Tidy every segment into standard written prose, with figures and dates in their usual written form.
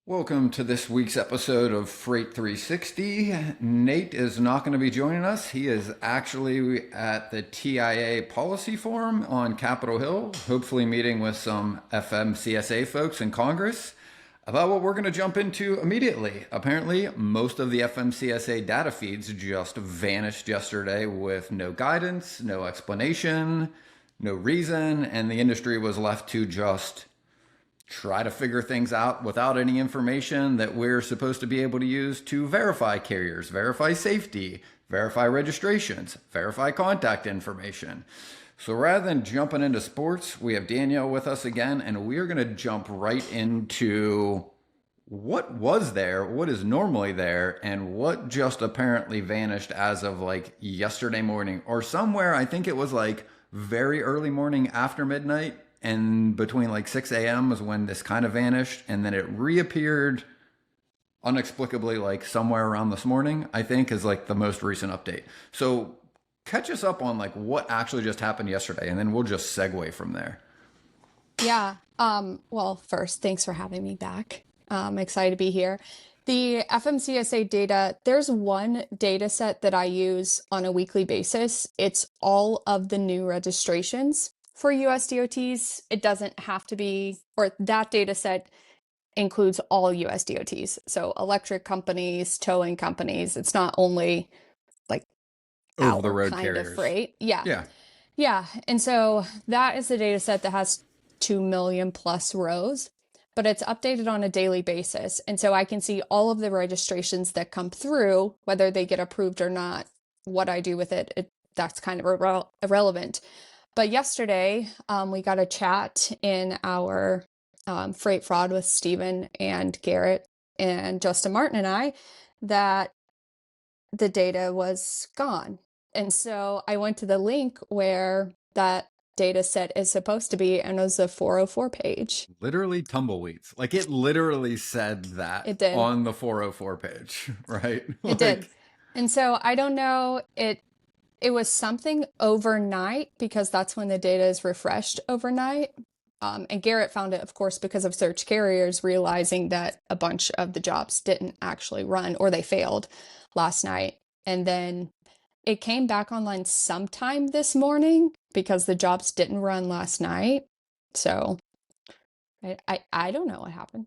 Welcome to this week's episode of Freight 360. Nate is not going to be joining us. He is actually at the TIA Policy Forum on Capitol Hill, hopefully meeting with some FMCSA folks in Congress about what we're going to jump into immediately. Apparently, most of the FMCSA data feeds just vanished yesterday with no guidance, no explanation, no reason, and the industry was left to just try to figure things out without any information that we're supposed to be able to use to verify carriers, verify safety, verify registrations, verify contact information. So rather than jumping into sports, we have Danielle with us again, and we're going to jump right into what was there, what is normally there, and what just apparently vanished as of like yesterday morning or somewhere. I think it was like very early morning after midnight, and between like 6 a.m. was when this kind of vanished, and then it reappeared inexplicably like somewhere around this morning, I think, is like the most recent update. So catch us up on like what actually just happened yesterday, and then we'll just segue from there. Yeah. Well, first, thanks for having me back. I'm excited to be here. The FMCSA data, there's one data set that I use on a weekly basis. It's all of the new registrations for US DOTs. It doesn't have to be, or that data set includes all US DOTs. So electric companies, towing companies. It's not only like Over the our road kind of carriers. freight. Yeah. Yeah. Yeah. And so that is the data set that has 2 million plus rows, but it's updated on a daily basis. And so I can see all of the registrations that come through, whether they get approved or not. What I do with it, that's kind of irrelevant. But yesterday, we got a chat in our freight fraud with Stephen and Garrett and Justin Martin and I that the data was gone. And so I went to the link where that data set is supposed to be, and it was the 404 page. Literally tumbleweeds. Like it literally said that It did. on the 404 page, right? It did. Like, And so I don't know, it was something overnight because that's when the data is refreshed overnight. And Garrett found it, of course, because of search carriers realizing that a bunch of the jobs didn't actually run or they failed last night. And then it came back online sometime this morning because the jobs didn't run last night. So I don't know what happened.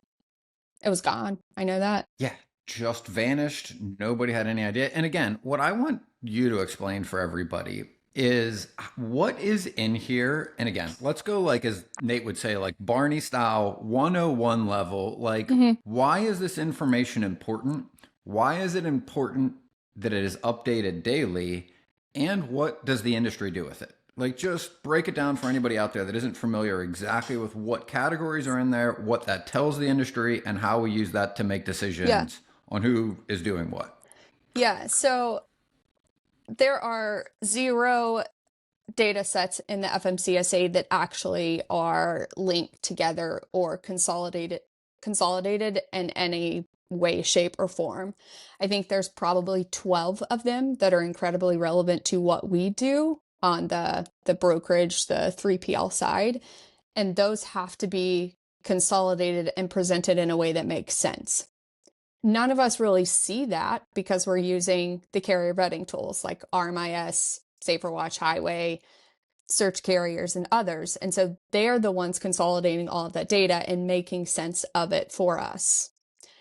It was gone. I know that. yeah, just vanished. Nobody had any idea. And again, what I want you to explain for everybody is what is in here. And again, let's go like, as Nate would say, like Barney style 101 level. Like, Mhm. why is this information important? Why is it important that it is updated daily? And what does the industry do with it? Like, just break it down for anybody out there that isn't familiar exactly with what categories are in there, what that tells the industry, and how we use that to make Yeah. decisions on who is doing what. Yeah. So there are 0 data sets in the FMCSA that actually are linked together or consolidated in any way, shape, or form. I think there's probably 12 of them that are incredibly relevant to what we do on the brokerage, the 3PL side, and those have to be consolidated and presented in a way that makes sense. None of us really see that because we're using the carrier vetting tools like RMIS, SaferWatch Highway, search carriers, and others. And so they're the ones consolidating all of that data and making sense of it for us.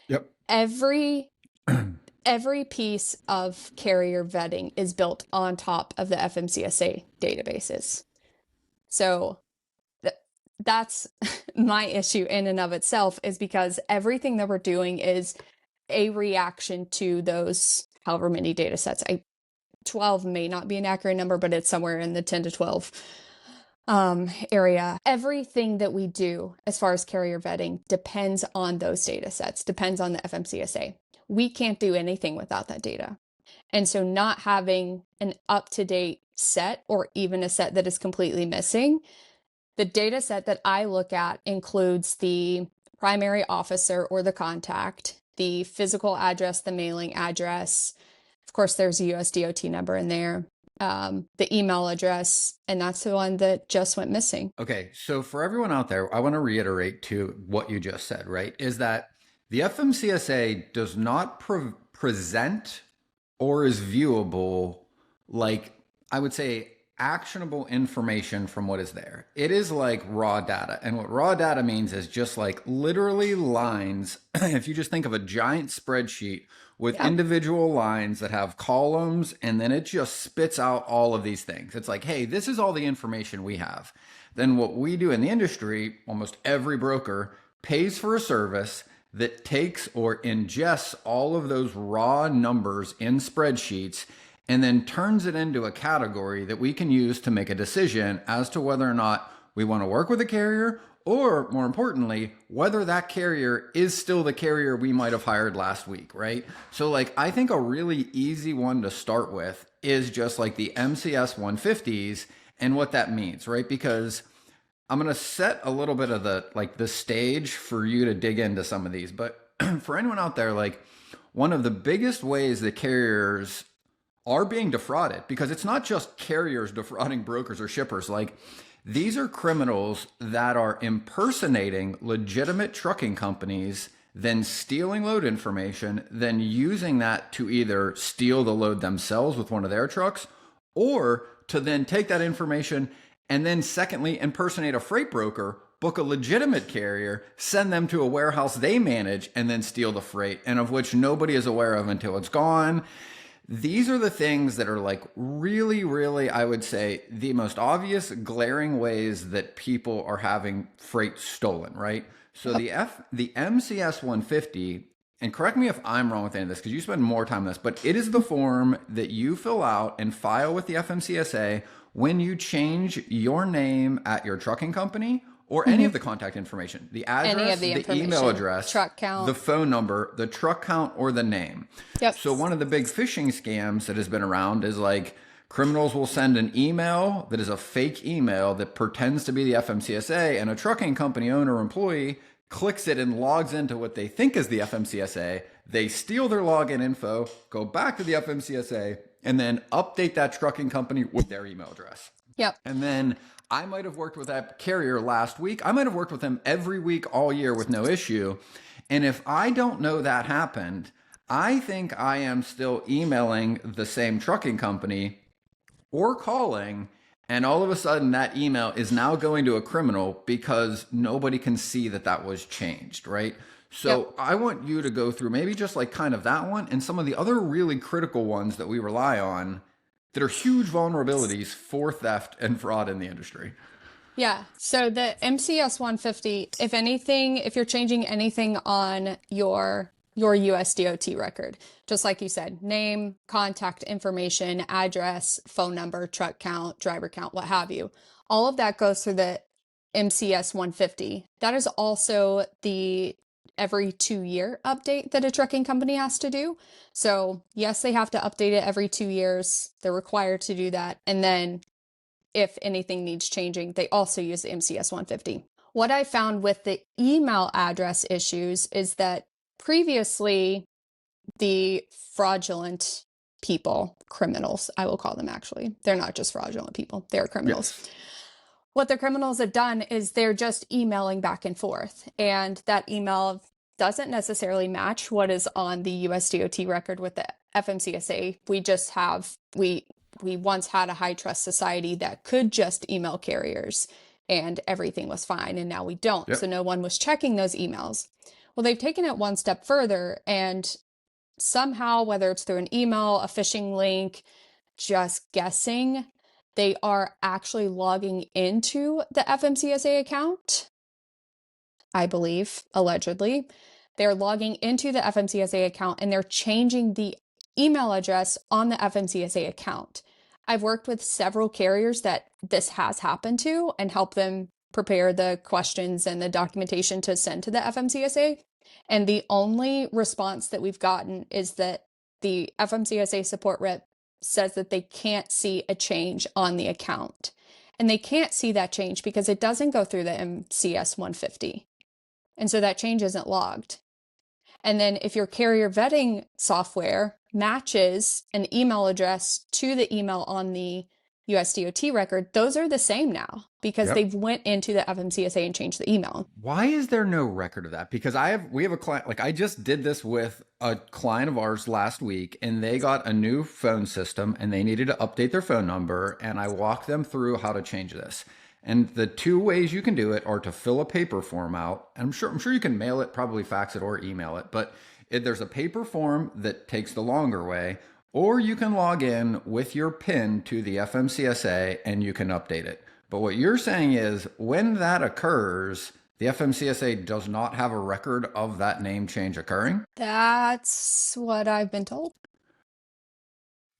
Yep. Every every piece of carrier vetting is built on top of the FMCSA databases. So that's my issue in and of itself, is because everything that we're doing is a reaction to those however many data sets. 12 may not be an accurate number, but it's somewhere in the 10 to 12 area. Everything that we do as far as carrier vetting depends on those data sets, depends on the FMCSA. We can't do anything without that data. And so not having an up-to-date set, or even a set that is completely missing, the data set that I look at includes the primary officer or the contact, the physical address, the mailing address. Of course, there's a US DOT number in there, the email address, and that's the one that just went missing. Okay, so for everyone out there, I want to reiterate to what you just said, right? Is that The FMCSA does not present or is viewable like, I would say, actionable information from what is there. It is like raw data. And what raw data means is just like literally lines. If you just think of a giant spreadsheet with Yep. individual lines that have columns, and then it just spits out all of these things. It's like, hey, this is all the information we have. Then what we do in the industry, almost every broker pays for a service that takes or ingests all of those raw numbers in spreadsheets and then turns it into a category that we can use to make a decision as to whether or not we want to work with a carrier, or more importantly, whether that carrier is still the carrier we might have hired last week, right? So like, I think a really easy one to start with is just like the MCS 150s and what that means, right? Because I'm going to set a little bit of the stage for you to dig into some of these, but for anyone out there, like, one of the biggest ways that carriers are being defrauded, because it's not just carriers defrauding brokers or shippers. Like, these are criminals that are impersonating legitimate trucking companies, then stealing load information, then using that to either steal the load themselves with one of their trucks, or to then take that information and then secondly impersonate a freight broker, book a legitimate carrier, send them to a warehouse they manage, and then steal the freight, and of which nobody is aware of until it's gone. These are the things that are like really, really, I would say, the most obvious glaring ways that people are having freight stolen, right? So Yep. the MCS 150, and correct me if I'm wrong with any of this because you spend more time on this, but it is the form that you fill out and file with the FMCSA when you change your name at your trucking company or any Mhm. of the contact information, the Any address, of the the email information, address, truck the count. phone number, the truck count, or the name. Yep. So one of the big phishing scams that has been around is like criminals will send an email that is a fake email that pretends to be the FMCSA, and a trucking company owner or employee clicks it and logs into what they think is the FMCSA. They steal their login info, go back to the FMCSA, and then update that trucking company with their email address. Yep. And then I might have worked with that carrier last week. I might have worked with them every week all year with no issue. And if I don't know that happened, I think I am still emailing the same trucking company or calling, and all of a sudden that email is now going to a criminal because nobody can see that that was changed, right? Yep. So I want you to go through maybe just like kind of that one and some of the other really critical ones that we rely on that are huge vulnerabilities for theft and fraud in the industry. Yeah. So the MCS 150, if anything, if you're changing anything on your USDOT record, just like you said, name, contact information, address, phone number, truck count, driver count, what have you, all of that goes through the MCS 150. That is also the every 2-year update that a trucking company has to do. So, yes, they have to update it every 2 years. They're required to do that. And then if anything needs changing, they also use the MCS 150. What I found with the email address issues is that previously the fraudulent people, criminals, I will call them actually, they're not just fraudulent people, they're criminals. Yes. What the criminals have done is they're just emailing back and forth, and that email doesn't necessarily match what is on the USDOT record with the FMCSA. We once had a high trust society that could just email carriers and everything was fine, and now we don't. So Yep. no one was checking those emails. Well, they've taken it one step further, and somehow, whether it's through an email, a phishing link, just guessing, they are actually logging into the FMCSA account, I believe, allegedly. They're logging into the FMCSA account and they're changing the email address on the FMCSA account. I've worked with several carriers that this has happened to and helped them prepare the questions and the documentation to send to the FMCSA. And the only response that we've gotten is that the FMCSA support rep says that they can't see a change on the account. And they can't see that change because it doesn't go through the MCS 150. And so that change isn't logged. And then if your carrier vetting software matches an email address to the email on the USDOT record, those are the same now because Yep. they've went into the FMCSA and changed the email. Why is there no record of that? Because we have a client, like I just did this with a client of ours last week, and they got a new phone system and they needed to update their phone number, and I walked them through how to change this. And the two ways you can do it are to fill a paper form out. I'm sure you can mail it, probably fax it or email it, but there's a paper form that takes the longer way, or you can log in with your PIN to the FMCSA and you can update it. But what you're saying is when that occurs, the FMCSA does not have a record of that name change occurring? That's what I've been told.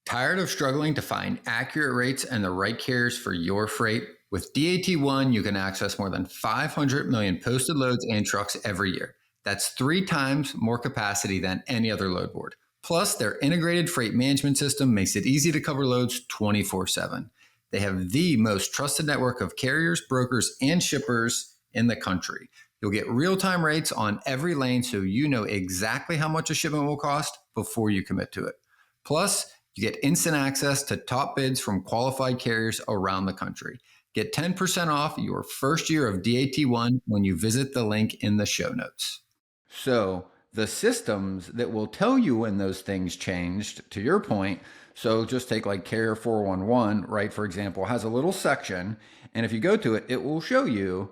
Tired of struggling to find accurate rates and the right carriers for your freight? With DAT1, you can access more than 500 million posted loads and trucks every year. That's 3 times more capacity than any other load board. Plus, their integrated freight management system makes it easy to cover loads 24/7. They have the most trusted network of carriers, brokers, and shippers in the country. You'll get real-time rates on every lane so you know exactly how much a shipment will cost before you commit to it. Plus, you get instant access to top bids from qualified carriers around the country. Get 10% off your first year of DAT1 when you visit the link in the show notes. So the systems that will tell you when those things changed, to your point, so just take like Carrier 411, right, for example, has a little section, and if you go to it, it will show you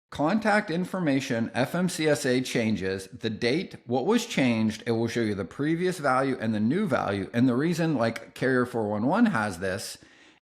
contact information, FMCSA changes, the date, what was changed. It will show you the previous value and the new value. And the reason like Carrier 411 has this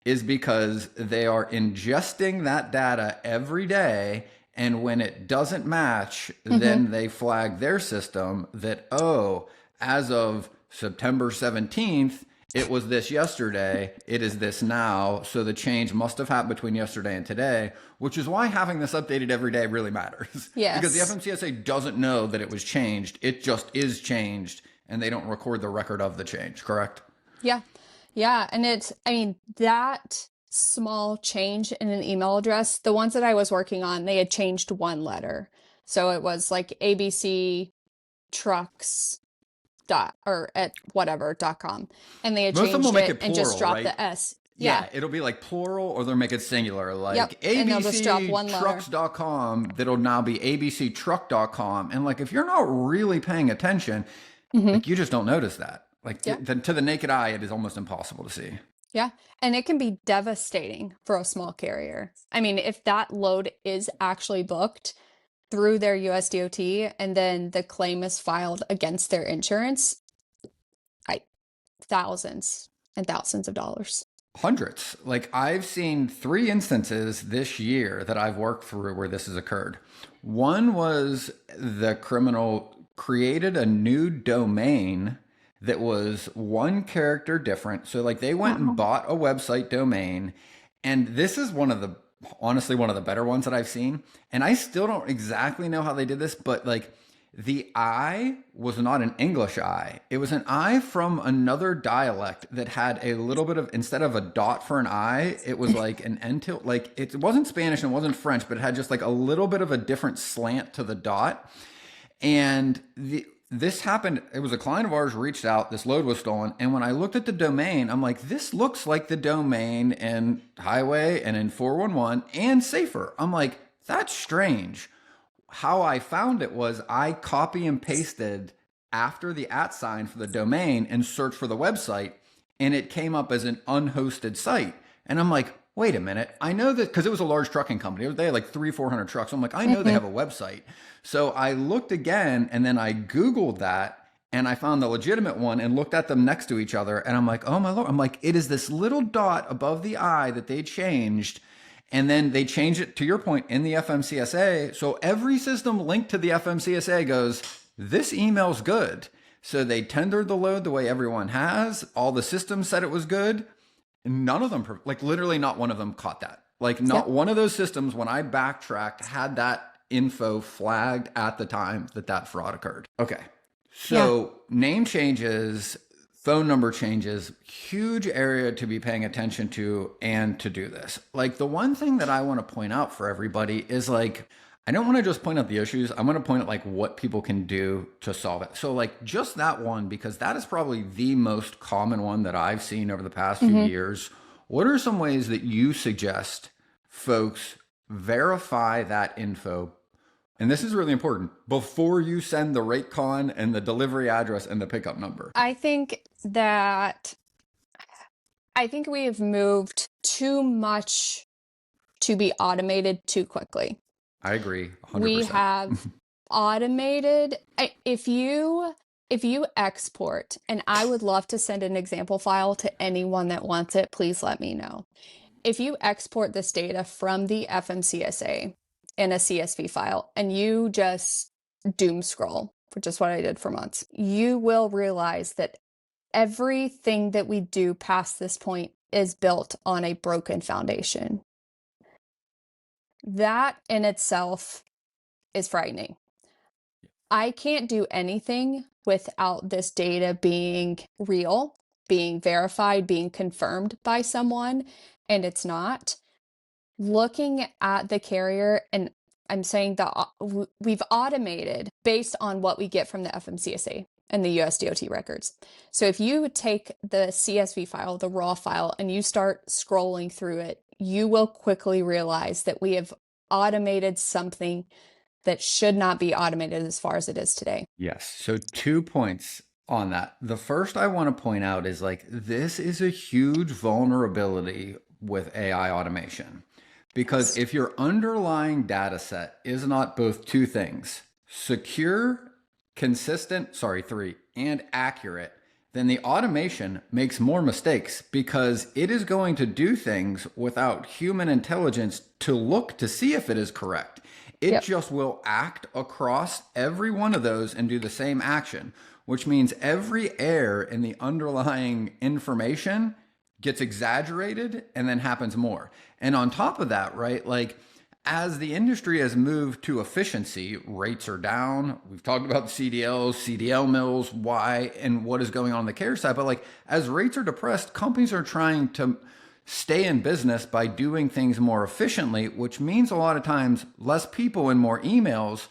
is because they are ingesting that data every day. And when it doesn't match, then they flag their system that, oh, as of September 17th, it was this yesterday, it is this now. So the change must have happened between yesterday and today, which is why having this updated every day really matters. Yes. Because the FMCSA doesn't know that it was changed. It just is changed, and they don't record the record of the change, correct? Yeah. Yeah. And that small change in an email address, the ones that I was working on, they had changed one letter. So it was like ABC trucks .com, and they had Most of them changed will make it it and just plural, dropped right? the S. Yeah, it'll be like plural, or they'll make it singular, like Yep, and they'll just drop one letter. abctrucks.com, that'll now be abctruck.com. And like, if you're not really paying attention, like you just don't notice that. Like Yeah. to the naked eye, it is almost impossible to see. Yeah. And it can be devastating for a small carrier. I mean, if that load is actually booked through their USDOT and then the claim is filed against their insurance, thousands and thousands of dollars. Hundreds. Like I've seen 3 instances this year that I've worked through where this has occurred. One was the criminal created a new domain that was 1 character different. So like they went and bought a website domain, and this is honestly one of the better ones that I've seen. And I still don't exactly know how they did this, but like the I was not an English I. It was an I from another dialect that had a little bit of, instead of a dot for an I, it was like an end tilt. Like it wasn't Spanish and it wasn't French, but it had just like a little bit of a different slant to the dot. And this happened. It was a client of ours reached out. This load was stolen. And when I looked at the domain, I'm like, this looks like the domain in Highway and in 411 and Safer. I'm like, that's strange. How I found it was I copy and pasted after the @ sign for the domain and searched for the website, and it came up as an unhosted site. And I'm like, wait a minute. I know that because it was a large trucking company. They had like 300-400 trucks. I'm like, I know they have a website. So I looked again, and then I Googled that, and I found the legitimate one and looked at them next to each other. And I'm like, oh my Lord. I'm like, it is this little dot above the I that they changed. And then they change it, to your point, in the FMCSA. So every system linked to the FMCSA goes, this email's good. So they tendered the load the way everyone has. All the systems said it was good. None of them, like literally not one of them caught that. Like not one of those systems, when I backtracked, had that info flagged at the time that fraud occurred. Okay. So name changes, phone number changes, huge area to be paying attention to and to do this. Like the one thing that I want to point out for everybody is like, I don't want to just point out the issues. I'm going to point out like what people can do to solve it. So like just that one, because that is probably the most common one that I've seen over the past few years, What are some ways that you suggest folks verify that info? And this is really important before you send the rate con and the delivery address and the pickup number. I think that we have moved too much to be automated too quickly. I agree, We 100%. have automated. If you export, and I would love to send an example file to anyone that wants it, please let me know. If you export this data from the FMCSA in a CSV file and you just doom scroll, which is what I did for months, you will realize that everything that we do past this point is built on a broken foundation. That in itself is frightening. I can't do anything without this data being real, being verified, being confirmed by someone, and it's not. Looking at the carrier, and I'm saying that we've automated based on what we get from the FMCSA and the USDOT records. So if you take the CSV file, the raw file, and you start scrolling through it, you will quickly realize that we have automated something that should not be automated as far as it is today. Yes. So 2 points on that. The first I want to point out is like, this is a huge vulnerability with AI automation. Because if your underlying data set is not both two things, secure, consistent, three, and accurate, then the automation makes more mistakes because it is going to do things without human intelligence to look to see if it is correct. It just will act across every one of those and do the same action, which means every error in the underlying information gets exaggerated and then happens more. And on top of that, right, like as the industry has moved to efficiency, rates are down. We've talked about the CDLs, CDL mills, why, and what is going on the carrier side. But like as rates are depressed, companies are trying to stay in business by doing things more efficiently, which means a lot of times less people and more emails.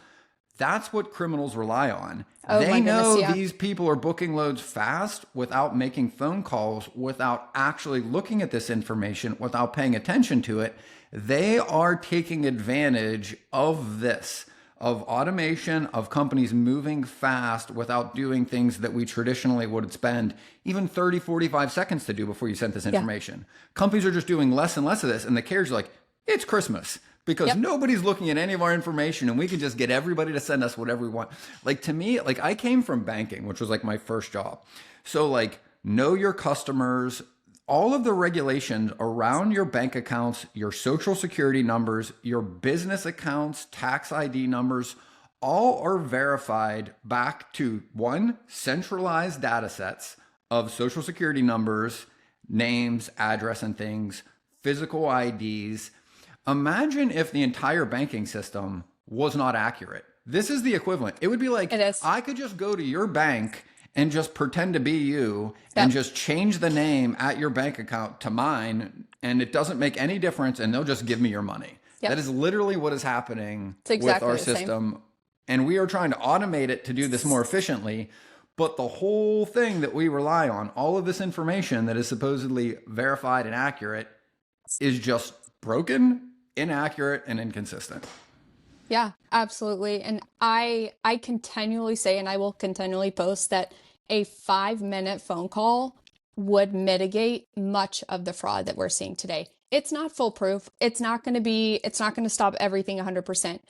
That's what criminals rely on. They know these people are booking loads fast without making phone calls, without actually looking at this information, without paying attention to it. They are taking advantage of this, of automation, of companies moving fast without doing things that we traditionally would spend even 30, 45 seconds to do before you sent this information. Companies are just doing less and less of this. And the carriers are like, it's Christmas. Because nobody's looking at any of our information and we can just get everybody to send us whatever we want. Like to me, like I came from banking, which was like my first job. So like know your customers, all of the regulations around your bank accounts, your social security numbers, your business accounts, tax ID numbers, all are verified back to one, centralized data sets of social security numbers, names, address and things, physical IDs. Imagine if the entire banking system was not accurate. This is the equivalent. It would be like, I could just go to your bank and just pretend to be you and just change the name at your bank account to mine, and it doesn't make any difference, and they'll just give me your money. That is literally what is happening with our system. And we are trying to automate it to do this more efficiently. But the whole thing that we rely on, all of this information that is supposedly verified and accurate, is just broken, inaccurate, and inconsistent. Yeah, absolutely. And I continually say, and I will continually post, that a 5-minute phone call would mitigate much of the fraud that we're seeing today. It's not foolproof. It's not going to stop everything 100%.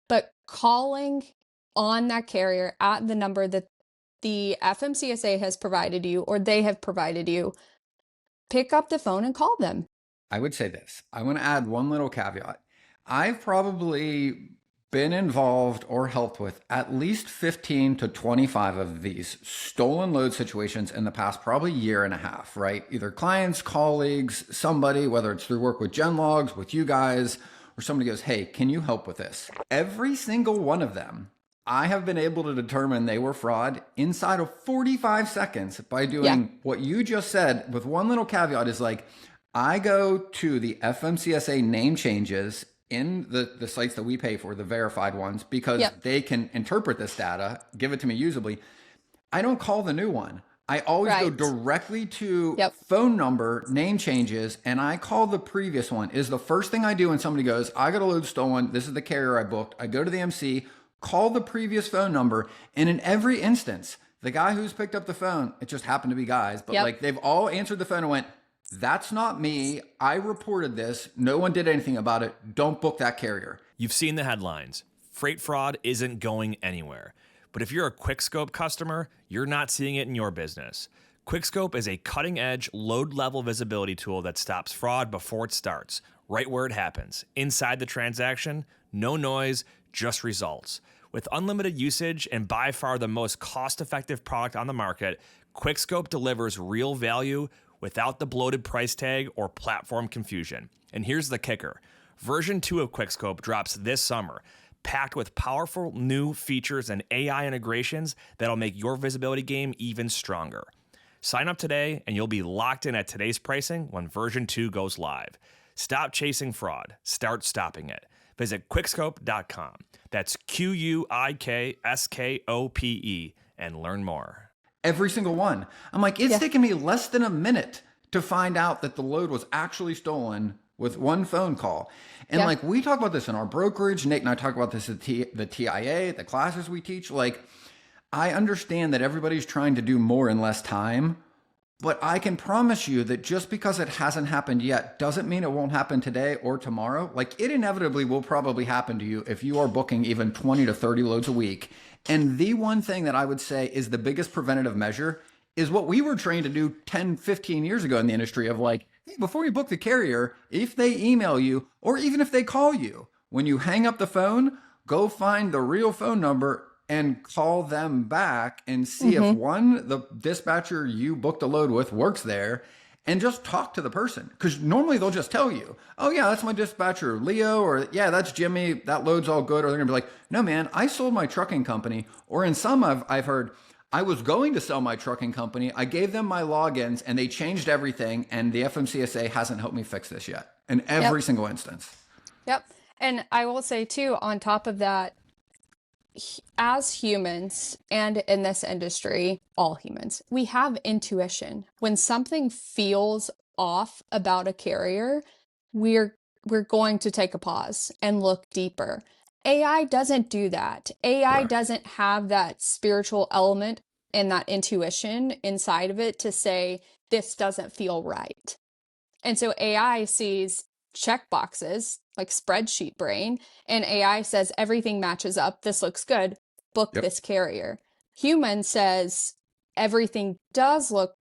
But calling on that carrier at the number that the FMCSA has provided you, or they have provided you, pick up the phone and call them. I would say this. I want to add one little caveat. I've probably been involved or helped with at least 15 to 25 of these stolen load situations in the past probably year and a half, right? Either clients, colleagues, somebody, whether it's through work with Genlogs, with you guys, or somebody goes, hey, can you help with this? Every single one of them, I have been able to determine they were fraud inside of 45 seconds by doing what you just said, with one little caveat is like, I go to the FMCSA name changes in the sites that we pay for, the verified ones, because they can interpret this data, give it to me usably. I don't call the new one. I always go Right. directly to Yep. phone number, name changes, and I call the previous one. Is the first thing I do when somebody goes, I got a load stolen. This is the carrier I booked. I go to the MC, call the previous phone number, and in every instance, the guy who's picked up the phone, it just happened to be guys, but Yep. like they've all answered the phone and went, that's not me. I reported this. No one did anything about it. Don't book that carrier. You've seen the headlines. Freight fraud isn't going anywhere. But if you're a QuickScope customer, you're not seeing it in your business. QuickScope is a cutting-edge load-level visibility tool that stops fraud before it starts, right where it happens. Inside the transaction, no noise, just results. With unlimited usage and by far the most cost-effective product on the market, QuickScope delivers real value without the bloated price tag or platform confusion. And here's the kicker. Version 2 of QuickScope drops this summer, packed with powerful new features and AI integrations that'll make your visibility game even stronger. Sign up today and you'll be locked in at today's pricing when version 2 goes live. Stop chasing fraud. Start stopping it. Visit quickscope.com. That's QUIKSKOPE and learn more. Every single one. I'm like, it's taken me less than a minute to find out that the load was actually stolen with one phone call. And like, we talk about this in our brokerage. Nate and I talk about this at the TIA, the classes we teach. Like, I understand that everybody's trying to do more in less time, but I can promise you that just because it hasn't happened yet doesn't mean it won't happen today or tomorrow. Like, it inevitably will probably happen to you if you are booking even 20 to 30 loads a week. And the one thing that I would say is the biggest preventative measure is what we were trained to do 10, 15 years ago in the industry of like, hey, before you book the carrier, if they email you or even if they call you, when you hang up the phone, go find the real phone number and call them back and see if the dispatcher you booked a load with works there, and just talk to the person. Because normally they'll just tell you, oh yeah, that's my dispatcher, Leo, or yeah, that's Jimmy, that load's all good. Or they're gonna be like, no man, I sold my trucking company. Or in some I've heard, I was going to sell my trucking company. I gave them my logins and they changed everything. And the FMCSA hasn't helped me fix this yet in every single instance. Yep. And I will say too, on top of that, as humans and in this industry, all humans, we have intuition. When something feels off about a carrier, we're going to take a pause and look deeper. AI doesn't do that. AI doesn't have that spiritual element and that intuition inside of it to say, this doesn't feel right. And so AI sees check boxes like spreadsheet brain, and AI says everything matches up. This looks good. Book this carrier. Human says everything does look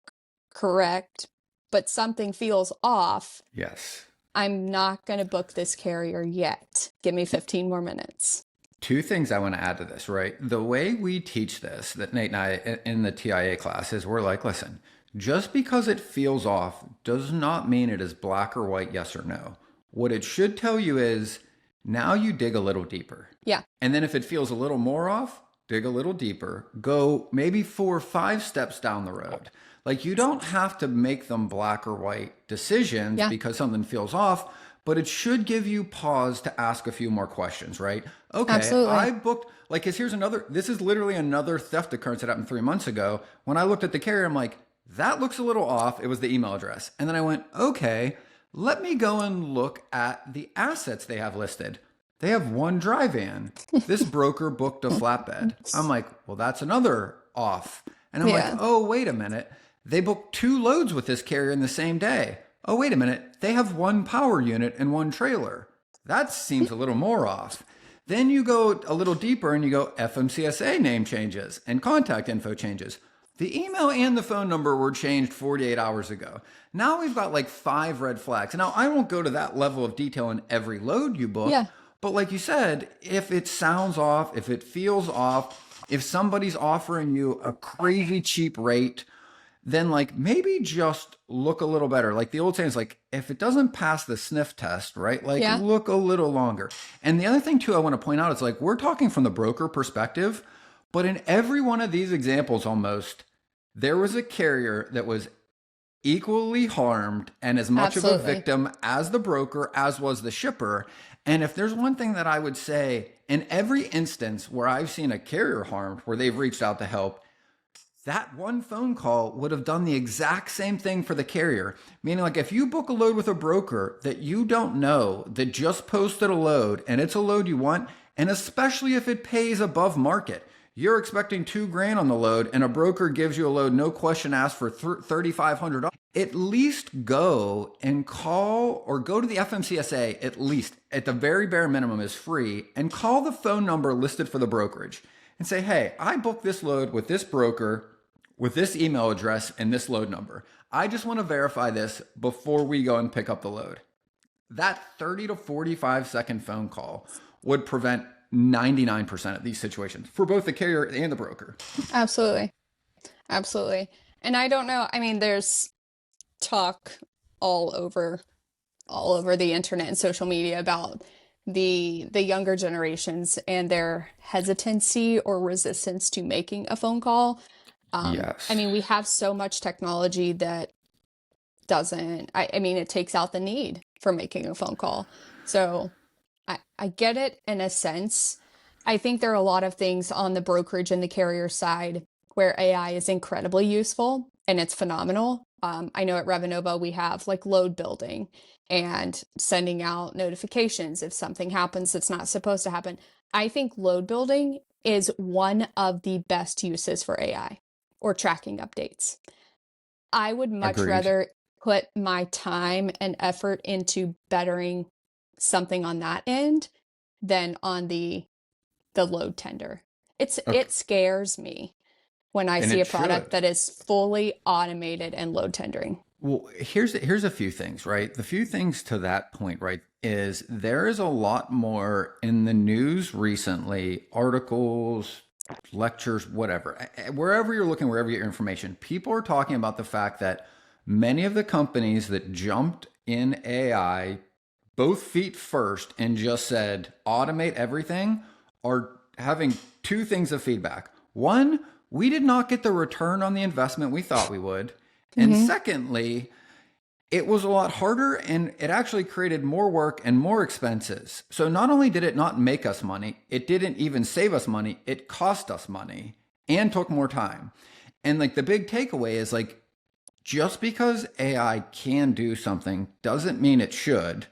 correct, but something feels off. Yes. I'm not going to book this carrier yet. Give me 15 more minutes. Two things I want to add to this, right? The way we teach this, that Nate and I in the TIA classes, we're like, listen, just because it feels off does not mean it is black or white, yes or no. What it should tell you is now you dig a little deeper. Yeah. And then if it feels a little more off, dig a little deeper, go maybe 4 or 5 steps down the road. Like, you don't have to make them black or white decisions because something feels off, but it should give you pause to ask a few more questions, right? Okay, absolutely. I booked, like, cause here's another, this is literally another theft occurrence that happened 3 months ago. When I looked at the carrier, I'm like, that looks a little off. It was the email address. And then I went, okay, let me go and look at the assets they have listed. They have one dry van. This broker booked a flatbed. I'm like, well, that's another off. And I'm like, oh, wait a minute. They booked 2 loads with this carrier in the same day. Oh, wait a minute. They have one power unit and one trailer. That seems a little more off. Then you go a little deeper and you go FMCSA name changes and contact info changes. The email and the phone number were changed 48 hours ago. Now we've got like 5 red flags. Now, I won't go to that level of detail in every load you book. But like you said, if it sounds off, if it feels off, if somebody's offering you a crazy cheap rate, then like maybe just look a little better. Like the old saying is like, if it doesn't pass the sniff test, right? Like look a little longer. And the other thing too, I want to point out is like, we're talking from the broker perspective, but in every one of these examples almost, there was a carrier that was equally harmed and as much of a victim as the broker, as was the shipper. And if there's one thing that I would say, in every instance where I've seen a carrier harmed, where they've reached out to help, that one phone call would have done the exact same thing for the carrier. Meaning, like, if you book a load with a broker that you don't know, that just posted a load and it's a load you want, and especially if it pays above market, you're expecting $2,000 on the load and a broker gives you a load, no question asked, for $3,500. At least go and call, or go to the FMCSA, at least at the very bare minimum is free, and call the phone number listed for the brokerage and say, hey, I booked this load with this broker with this email address and this load number. I just want to verify this before we go and pick up the load. That 30 to 45 second phone call would prevent 99% of these situations for both the carrier and the broker. Absolutely. Absolutely. And I don't know, I mean, there's talk all over the internet and social media about the younger generations and their hesitancy or resistance to making a phone call. Yes. I mean, we have so much technology that doesn't, I mean, it takes out the need for making a phone call. So I get it in a sense. I think there are a lot of things on the brokerage and the carrier side where AI is incredibly useful and it's phenomenal. I know at Revenova we have like load building and sending out notifications if something happens that's not supposed to happen. I think load building is one of the best uses for AI or tracking updates. I would much Agreed. rather put my time and effort into bettering something on that end than on the load tender. It scares me when I And see a it product should. that is fully automated and load tendering. Well, here's a few things, right? The few things to that point, right, is there is a lot more in the news recently, articles, lectures, whatever, wherever you're looking, wherever you get your information, people are talking about the fact that many of the companies that jumped in AI both feet first and just said automate everything are having two things of feedback. One, we did not get the return on the investment we thought we would. And secondly, it was a lot harder and it actually created more work and more expenses. So not only did it not make us money, it didn't even save us money, it cost us money and took more time. And like the big takeaway is like, just because AI can do something doesn't mean it should.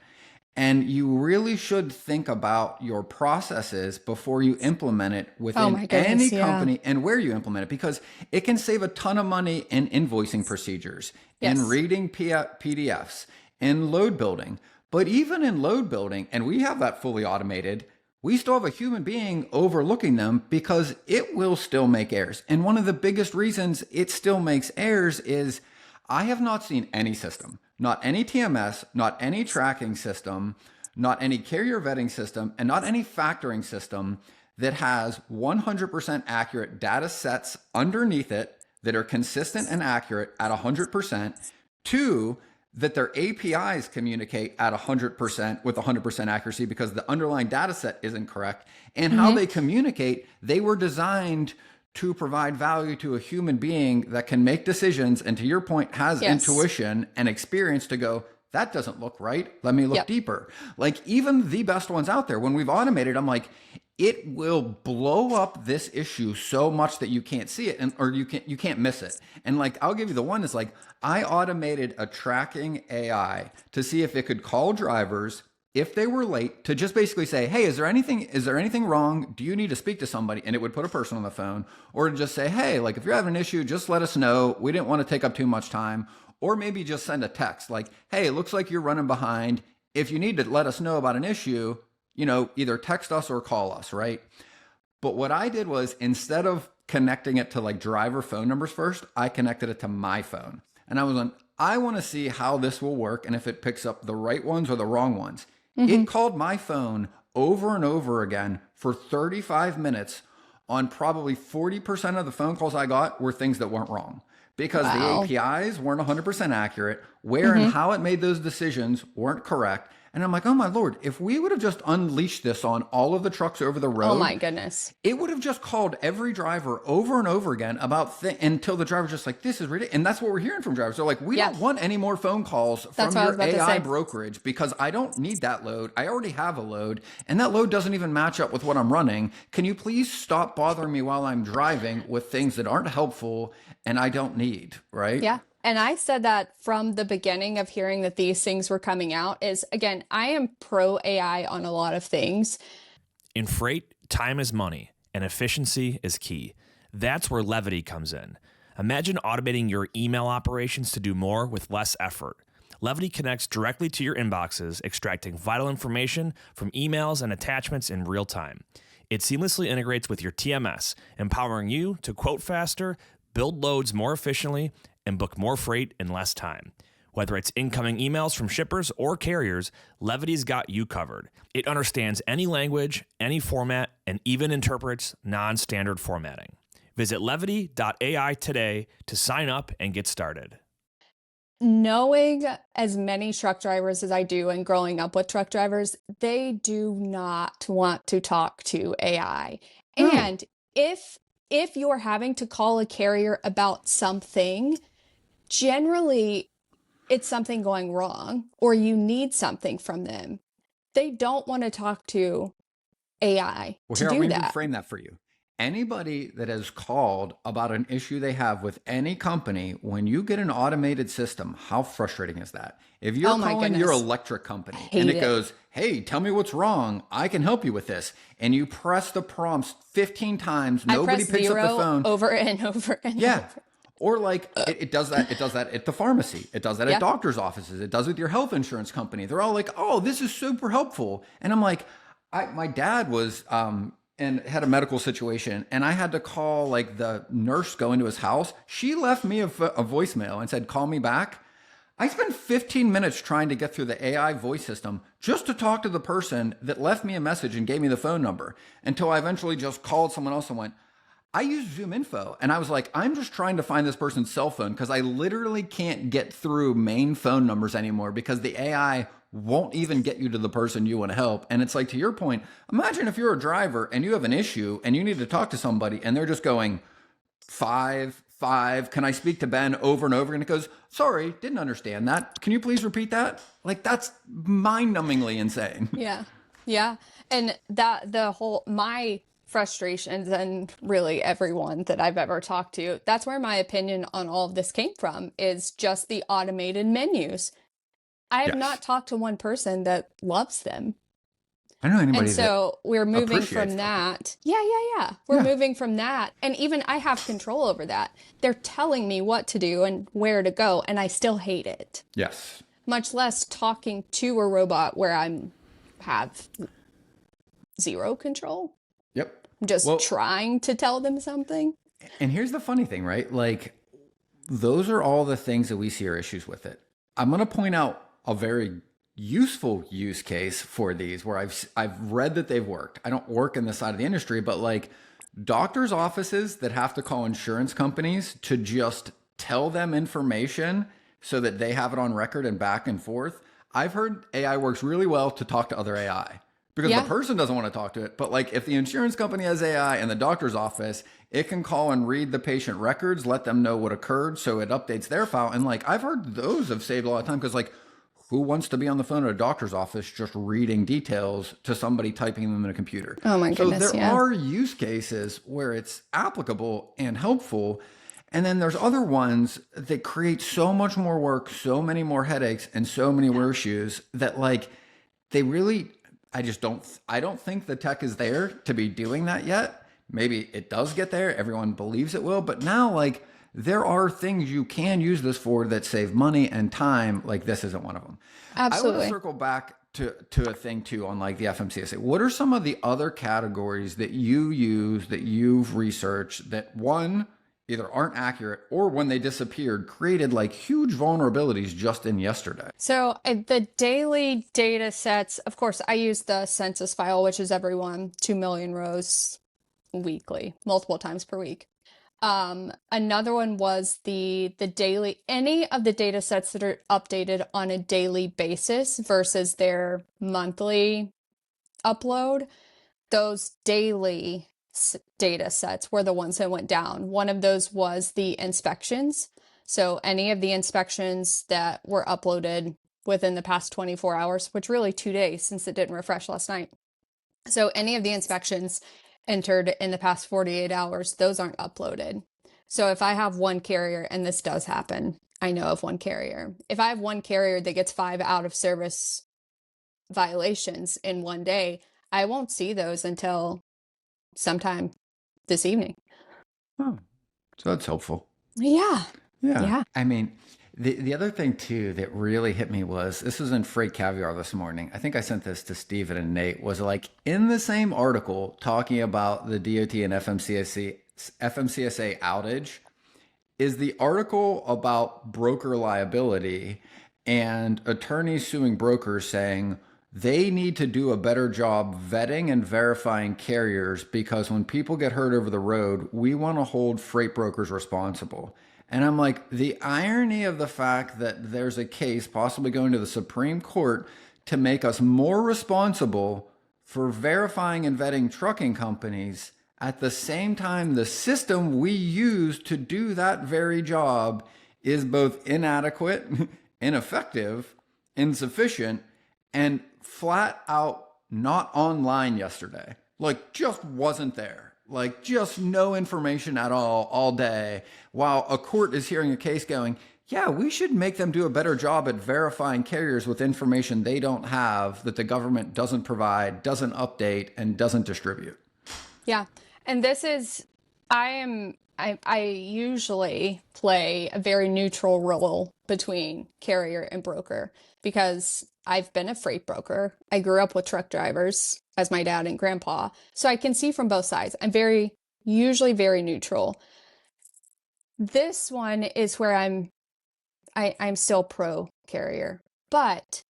And you really should think about your processes before you implement it within my goodness, any yeah. company and where you implement it, because it can save a ton of money in invoicing procedures, Yes. in reading PDFs, in load building. But even in load building, and we have that fully automated, we still have a human being overlooking them because it will still make errors. And one of the biggest reasons it still makes errors is I have not seen any system, not any TMS, not any tracking system, not any carrier vetting system, and not any factoring system that has 100% accurate data sets underneath it that are consistent and accurate at 100%. Two, that their APIs communicate at 100% with 100% accuracy because the underlying data set isn't correct. And how they communicate, they were designed to provide value to a human being that can make decisions and, to your point, has Yes. intuition and experience to go, that doesn't look right. Let me look Yep. deeper. Like even the best ones out there, when we've automated, I'm like, it will blow up this issue so much that you can't see it, and or you can't miss it. And like I'll give you the one that's like, I automated a tracking AI to see if it could call drivers if they were late, to just basically say, hey, is there anything wrong? Do you need to speak to somebody? And it would put a person on the phone, or to just say, hey, like if you're having an issue, just let us know. We didn't want to take up too much time. Or maybe just send a text like, hey, it looks like you're running behind. If you need to let us know about an issue, either text us or call us, right? But what I did was, instead of connecting it to like driver phone numbers first, I connected it to my phone. And I was on, I want to see how this will work and if it picks up the right ones or the wrong ones. It called my phone over and over again for 35 minutes on probably 40% of the phone calls I got were things that weren't wrong, because Wow. the APIs weren't 100% accurate, where and how it made those decisions weren't correct. And I'm like, oh my Lord, if we would have just unleashed this on all of the trucks over the road, Oh my goodness. it would have just called every driver over and over again about until the driver's just like, this is ridiculous. And that's what we're hearing from drivers. They're like, we don't want any more phone calls from your AI brokerage because I don't need that load. I already have a load and that load doesn't even match up with what I'm running. Can you please stop bothering me while I'm driving with things that aren't helpful and I don't need, right? Yeah. And I said that from the beginning of hearing that these things were coming out is, again, I am pro AI on a lot of things. In freight, time is money and efficiency is key. That's where Levity comes in. Imagine automating your email operations to do more with less effort. Levity connects directly to your inboxes, extracting vital information from emails and attachments in real time. It seamlessly integrates with your TMS, empowering you to quote faster, build loads more efficiently, and book more freight in less time. Whether it's incoming emails from shippers or carriers, Levity's got you covered. It understands any language, any format, and even interprets non-standard formatting. Visit levity.ai today to sign up and get started. Knowing as many truck drivers as I do and growing up with truck drivers, they do not want to talk to AI. And if you're having to call a carrier about something, generally it's something going wrong or you need something from them. They don't want to talk to AI Well, to here, do let me that. reframe that for you. Anybody that has called about an issue they have with any company, when you get an automated system, how frustrating is that? If you're calling your electric company and it goes, hey, tell me what's wrong, I can help you with this. And you press the prompts 15 times, nobody picks up the phone. Over and over and yeah. over. Or like it does that. It does that at the pharmacy. It does that at doctor's offices. It does it with your health insurance company. They're all like, oh, this is super helpful. And I'm like, my dad was, and had a medical situation and I had to call like the nurse go into his house. She left me a voicemail and said, call me back. I spent 15 minutes trying to get through the AI voice system just to talk to the person that left me a message and gave me the phone number until I eventually just called someone else and went, I use Zoom Info. And I was like, I'm just trying to find this person's cell phone because I literally can't get through main phone numbers anymore because the AI won't even get you to the person you want to help. And it's like, to your point, imagine if you're a driver and you have an issue and you need to talk to somebody and they're just going 5, can I speak to Ben over and over? And it goes, sorry, didn't understand that. Can you please repeat that? Like, that's mind-numbingly insane. Yeah. Yeah. And my frustrations and really everyone that I've ever talked to, that's where my opinion on all of this came from, is just the automated menus. I have not talked to one person that loves them. I don't know anybody. And so we're moving from that. Yeah. We're moving from that. And even I have control over that. They're telling me what to do and where to go, and I still hate it. Yes. Much less talking to a robot where have zero control. Yep. Just trying to tell them something. And here's the funny thing, right? Like, those are all the things that we see are issues with it. I'm going to point out a very useful use case for these where I've read that they've worked. I don't work in this side of the industry, but like doctors' offices that have to call insurance companies to just tell them information so that they have it on record and back and forth. I've heard AI works really well to talk to other AI because the person doesn't want to talk to it. But like if the insurance company has AI and the doctor's office, it can call and read the patient records, let them know what occurred. So it updates their file. And like, I've heard those have saved a lot of time because like, who wants to be on the phone at a doctor's office just reading details to somebody typing them in a computer? Oh my goodness, so there are use cases where it's applicable and helpful. And then there's other ones that create so much more work, so many more headaches, and so many more issues that like they really, I don't think the tech is there to be doing that yet. Maybe it does get there. Everyone believes it will. But now like there are things you can use this for that save money and time. Like this isn't one of them. Absolutely. I want to circle back to a thing too on like the FMCSA. What are some of the other categories that you use, that you've researched that one, either aren't accurate or when they disappeared, created like huge vulnerabilities just in yesterday? So the daily data sets, of course, I use the census file, which is everyone 2 million rows weekly, multiple times per week. Another one was the daily, any of the data sets that are updated on a daily basis versus their monthly upload. Those daily data sets were the ones that went down. One of those was the inspections. So any of the inspections that were uploaded within the past 24 hours, which really 2 days since it didn't refresh last night. So any of the inspections entered in the past 48 hours, those aren't uploaded. So if I have one carrier, and this does happen, I know of one carrier. If I have one carrier that gets 5 out of service violations in one day, I won't see those until sometime this evening. Oh, so that's helpful. Yeah. Yeah. I mean, the other thing too that really hit me was, this was in Freight Caviar this morning. I think I sent this to Steven and Nate, was like in the same article talking about the DOT and FMCSA outage is the article about broker liability and attorneys suing brokers saying they need to do a better job vetting and verifying carriers because when people get hurt over the road, we want to hold freight brokers responsible. And I'm like, the irony of the fact that there's a case possibly going to the Supreme Court to make us more responsible for verifying and vetting trucking companies. At the same time, the system we use to do that very job is both inadequate, ineffective, insufficient, and flat out not online yesterday. Like, just wasn't there. Like, just no information at all day, while a court is hearing a case going, yeah, we should make them do a better job at verifying carriers with information they don't have, that the government doesn't provide, doesn't update, and doesn't distribute. Yeah. And this is, I usually play a very neutral role between carrier and broker because I've been a freight broker. I grew up with truck drivers as my dad and grandpa, so I can see from both sides. I'm usually very neutral. This one is where I'm still pro carrier, but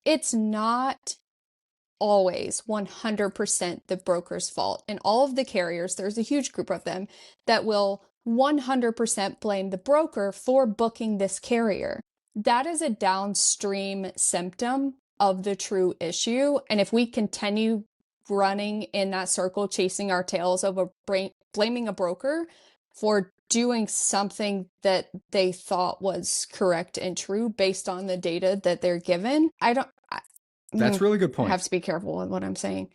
it's not always 100% the broker's fault. And all of the carriers, there's a huge group of them that will 100% blame the broker for booking this carrier. That is a downstream symptom of the true issue. And if we continue running in that circle, chasing our tails over blaming a broker for doing something that they thought was correct and true based on the data that they're given, That's a really good point. I have to be careful with what I'm saying.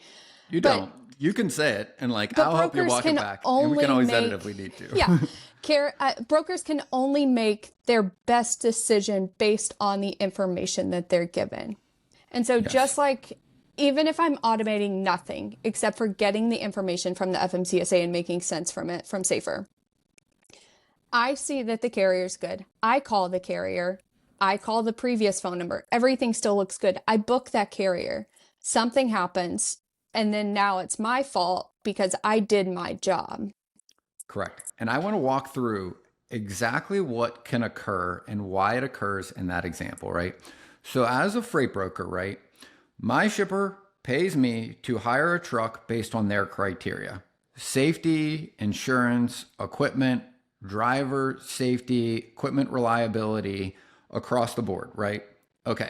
You don't. You can say it, and like I'll help you walk it back, and we can always edit if we need to. Yeah, brokers can only make their best decision based on the information that they're given. And so, just like even if I'm automating nothing except for getting the information from the FMCSA and making sense from it from Safer, I see that the carrier's good. I call the carrier. I call the previous phone number. Everything still looks good. I book that carrier. Something happens, and then now it's my fault because I did my job. Correct. And I want to walk through exactly what can occur and why it occurs in that example, right? So as a freight broker, right, my shipper pays me to hire a truck based on their criteria: safety, insurance, equipment, driver safety, equipment reliability, across the board, right? Okay.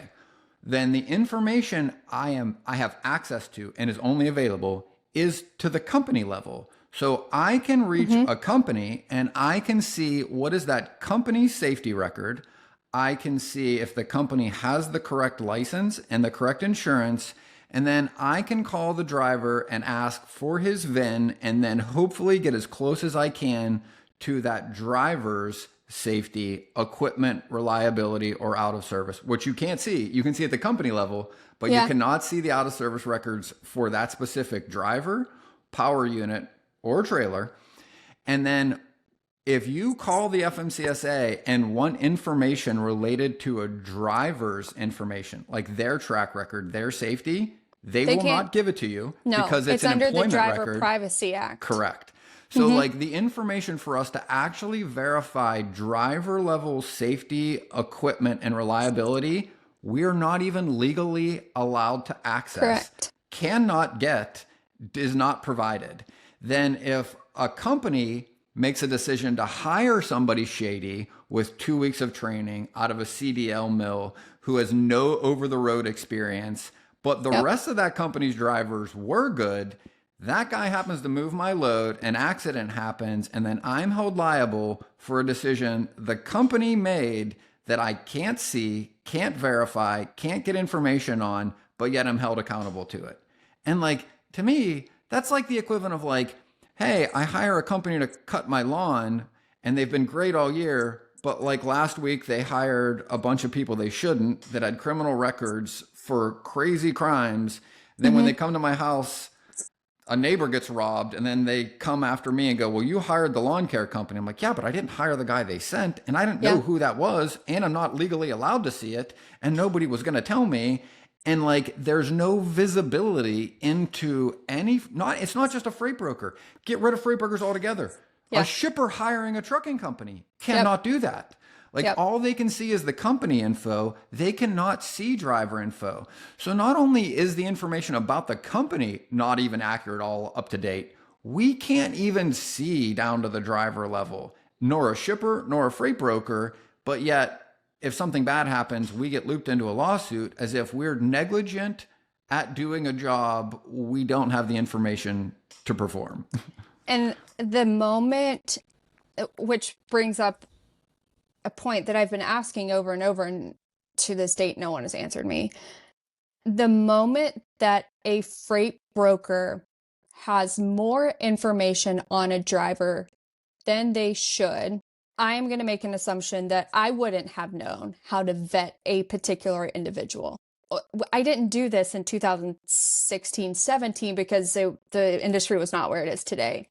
Then the information I have access to and is only available is to the company level. So I can reach a company and I can see what is that company's safety record. I can see if the company has the correct license and the correct insurance. And then I can call the driver and ask for his VIN and then hopefully get as close as I can to that driver's safety, equipment, reliability, or out of service, which you can't see. You can see at the company level, but you cannot see the out of service records for that specific driver, power unit, or trailer. And then if you call the FMCSA and want information related to a driver's information, like their track record, their safety, they will not give it to you because it's an under employment the Driver record. Privacy Act. Correct. So like the information for us to actually verify driver level safety, equipment, and reliability, we're not even legally allowed to access. Correct. Cannot get, is not provided. Then if a company makes a decision to hire somebody shady with 2 weeks of training out of a CDL mill who has no over the road experience, but the rest of that company's drivers were good. That guy happens to move my load, an accident happens, and then I'm held liable for a decision the company made that I can't see, can't verify, can't get information on, but yet I'm held accountable to it. And like, to me, that's like the equivalent of like, hey, I hire a company to cut my lawn and they've been great all year, but like last week they hired a bunch of people they shouldn't that had criminal records for crazy crimes. Then when they come to my house, a neighbor gets robbed, and then they come after me and go, well, you hired the lawn care company. I'm like, yeah, but I didn't hire the guy they sent, and I didn't know who that was, and I'm not legally allowed to see it, and nobody was going to tell me. And like, there's no visibility into it's not just a freight broker. Get rid of freight brokers altogether. A shipper hiring a trucking company cannot do that. Like all they can see is the company info. They cannot see driver info. So not only is the information about the company not even accurate, all up to date, we can't even see down to the driver level, nor a shipper, nor a freight broker. But yet, if something bad happens, we get looped into a lawsuit as if we're negligent at doing a job we don't have the information to perform. And the moment, which brings up a point that I've been asking over and over, and to this date, no one has answered me. The moment that a freight broker has more information on a driver than they should, I am going to make an assumption that I wouldn't have known how to vet a particular individual. I didn't do this in 2016, 17 because the industry was not where it is today.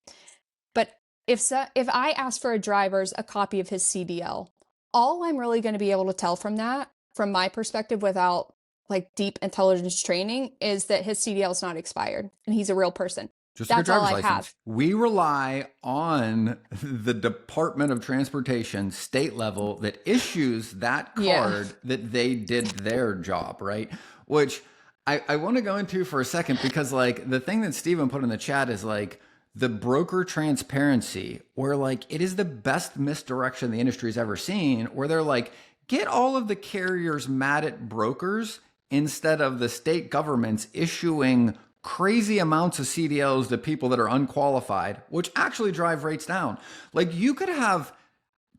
But if I ask for a driver's a copy of his CDL, all I'm really going to be able to tell from that, from my perspective, without like deep intelligence training, is that his CDL is not expired and he's a real person. Just That's like a all driver's I license. have. We rely on the Department of Transportation, state level, that issues that card that they did their job, right? Which I want to go into for a second, because like the thing that Steven put in the chat is like the broker transparency, where like it is the best misdirection the industry's ever seen, where they're like, get all of the carriers mad at brokers instead of the state governments issuing crazy amounts of CDLs to people that are unqualified, which actually drive rates down. Like you could have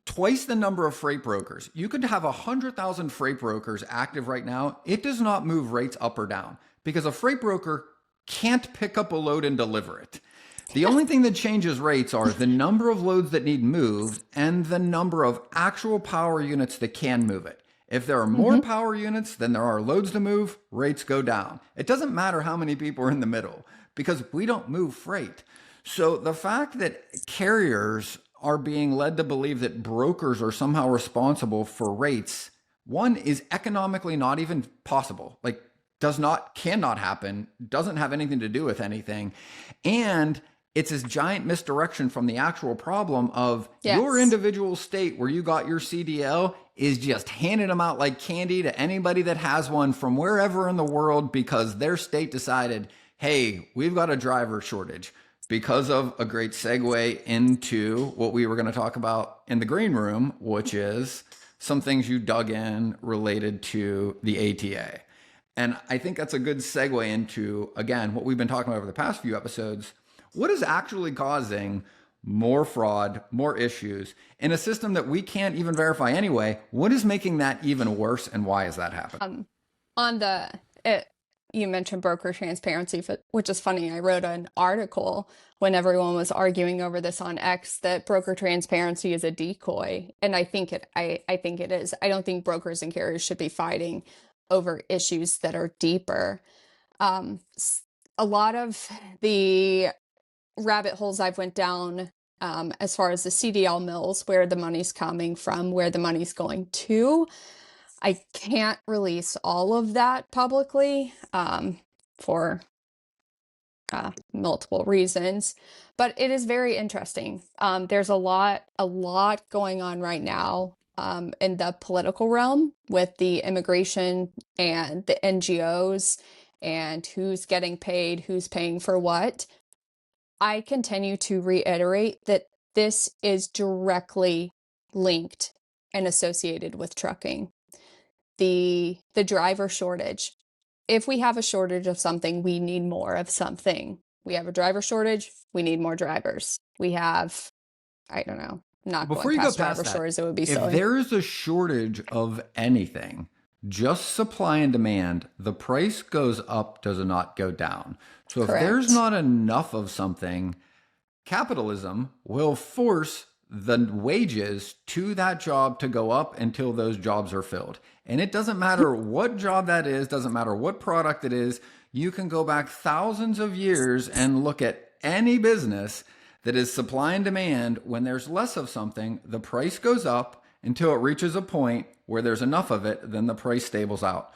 twice the number of freight brokers. You could have 100,000 freight brokers active right now. It does not move rates up or down because a freight broker can't pick up a load and deliver it. The only thing that changes rates are the number of loads that need moved and the number of actual power units that can move it. If there are more power units than there are loads to move, rates go down. It doesn't matter how many people are in the middle because we don't move freight. So the fact that carriers are being led to believe that brokers are somehow responsible for rates, one, is economically not even possible. Like cannot happen, doesn't have anything to do with anything. And it's this giant misdirection from the actual problem of your individual state where you got your CDL is just handing them out like candy to anybody that has one from wherever in the world because their state decided, hey, we've got a driver shortage. Because of a great segue into what we were going to talk about in the green room, which is some things you dug in related to the ATA. And I think that's a good segue into, again, what we've been talking about over the past few episodes. What is actually causing more fraud, more issues in a system that we can't even verify anyway? What is making that even worse, and why is that happening? You mentioned broker transparency, which is funny. I wrote an article when everyone was arguing over this on X that broker transparency is a decoy, and I think it is. I don't think brokers and carriers should be fighting over issues that are deeper. A lot of the rabbit holes I've went down as far as the CDL mills, where the money's coming from, where the money's going to. I can't release all of that publicly for multiple reasons, but it is very interesting. There's a lot going on right now in the political realm with the immigration and the NGOs and who's getting paid, who's paying for what. I continue to reiterate that this is directly linked and associated with trucking. The driver shortage. If we have a shortage of something, we need more of something. We have a driver shortage, we need more drivers. We have, I don't know, not Before going you go past past driver that, shortage, it would be if silly. there is a shortage of anything, just supply and demand, the price goes up, does not go down. So if there's Correct. not enough of something, capitalism will force the wages to that job to go up until those jobs are filled. And it doesn't matter what job that is, doesn't matter what product it is. You can go back thousands of years and look at any business that is supply and demand. When there's less of something, the price goes up until it reaches a point where there's enough of it, then the price stables out.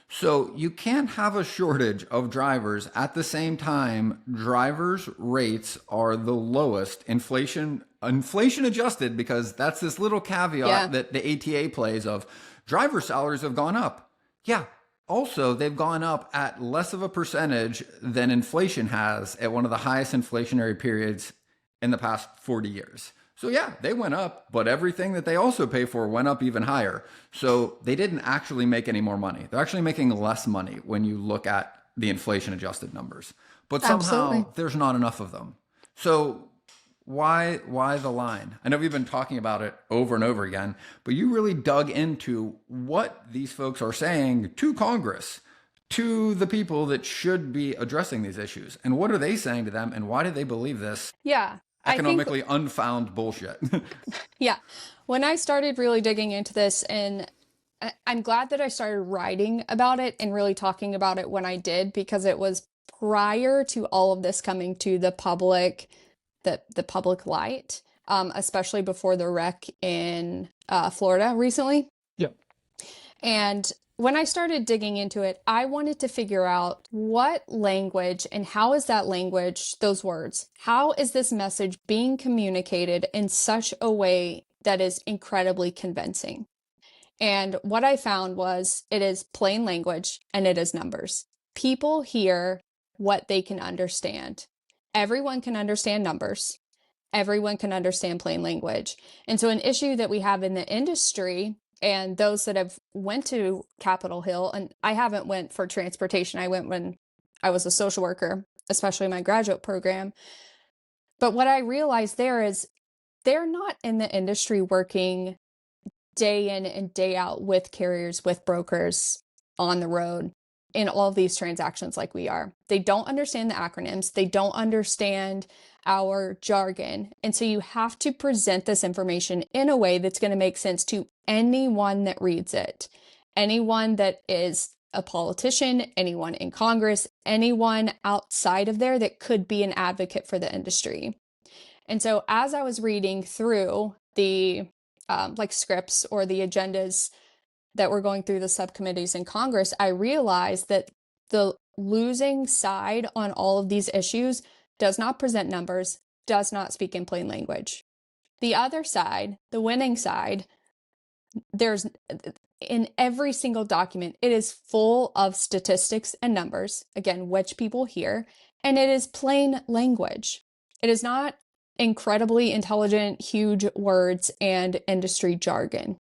So you can't have a shortage of drivers at the same time drivers' rates are the lowest, inflation adjusted, because that's this little caveat that the ATA plays of driver salaries have gone up. Yeah. Also, they've gone up at less of a percentage than inflation has at one of the highest inflationary periods in the past 40 years. So yeah, they went up, but everything that they also pay for went up even higher. So they didn't actually make any more money. They're actually making less money when you look at the inflation adjusted numbers. But somehow there's not enough of them. So why the line? I know we've been talking about it over and over again, but you really dug into what these folks are saying to Congress, to the people that should be addressing these issues. And what are they saying to them, and why do they believe this? Yeah. Economically unfound bullshit. Yeah. When I started really digging into this, and I'm glad that I started writing about it and really talking about it when I did, because it was prior to all of this coming to the public, the public light, especially before the wreck in Florida recently. Yep. And when I started digging into it, I wanted to figure out what language and how is that language, those words, how is this message being communicated in such a way that is incredibly convincing? And what I found was it is plain language and it is numbers. People hear what they can understand. Everyone can understand numbers. Everyone can understand plain language. And so an issue that we have in the industry, and those that have went to Capitol Hill, and I haven't went for transportation. I went when I was a social worker, especially my graduate program. But what I realized there is they're not in the industry working day in and day out with carriers, with brokers on the road in all of these transactions like we are. They don't understand the acronyms. They don't understand our jargon. And so you have to present this information in a way that's going to make sense to anyone that reads it. Anyone that is a politician, anyone in Congress, anyone outside of there that could be an advocate for the industry. And so as I was reading through the like scripts or the agendas that were going through the subcommittees in Congress, I realized that the losing side on all of these issues does not present numbers, does not speak in plain language. The other side, the winning side, there's in every single document, it is full of statistics and numbers, again, which people hear, and it is plain language. It is not incredibly intelligent, huge words and industry jargon.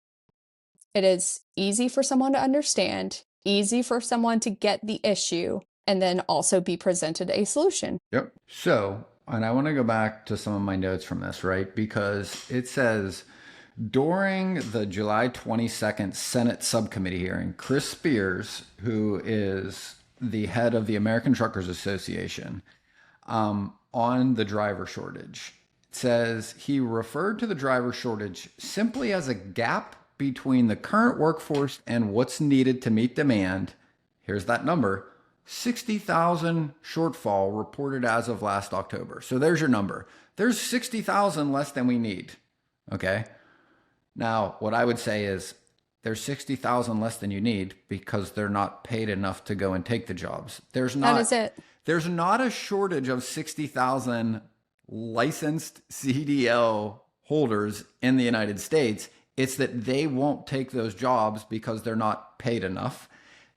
It is easy for someone to understand, easy for someone to get the issue, and then also be presented a solution. Yep. So, and I want to go back to some of my notes from this, right? Because it says during the July 22nd Senate subcommittee hearing, Chris Spears, who is the head of the American Truckers Association, on the driver shortage, says he referred to the driver shortage simply as a gap between the current workforce and what's needed to meet demand. Here's that number, 60,000 shortfall reported as of last October. So there's your number. There's 60,000 less than we need. Okay. Now, what I would say is there's 60,000 less than you need because they're not paid enough to go and take the jobs. That is it. There's not a shortage of 60,000 licensed CDL holders in the United States. It's that they won't take those jobs because they're not paid enough.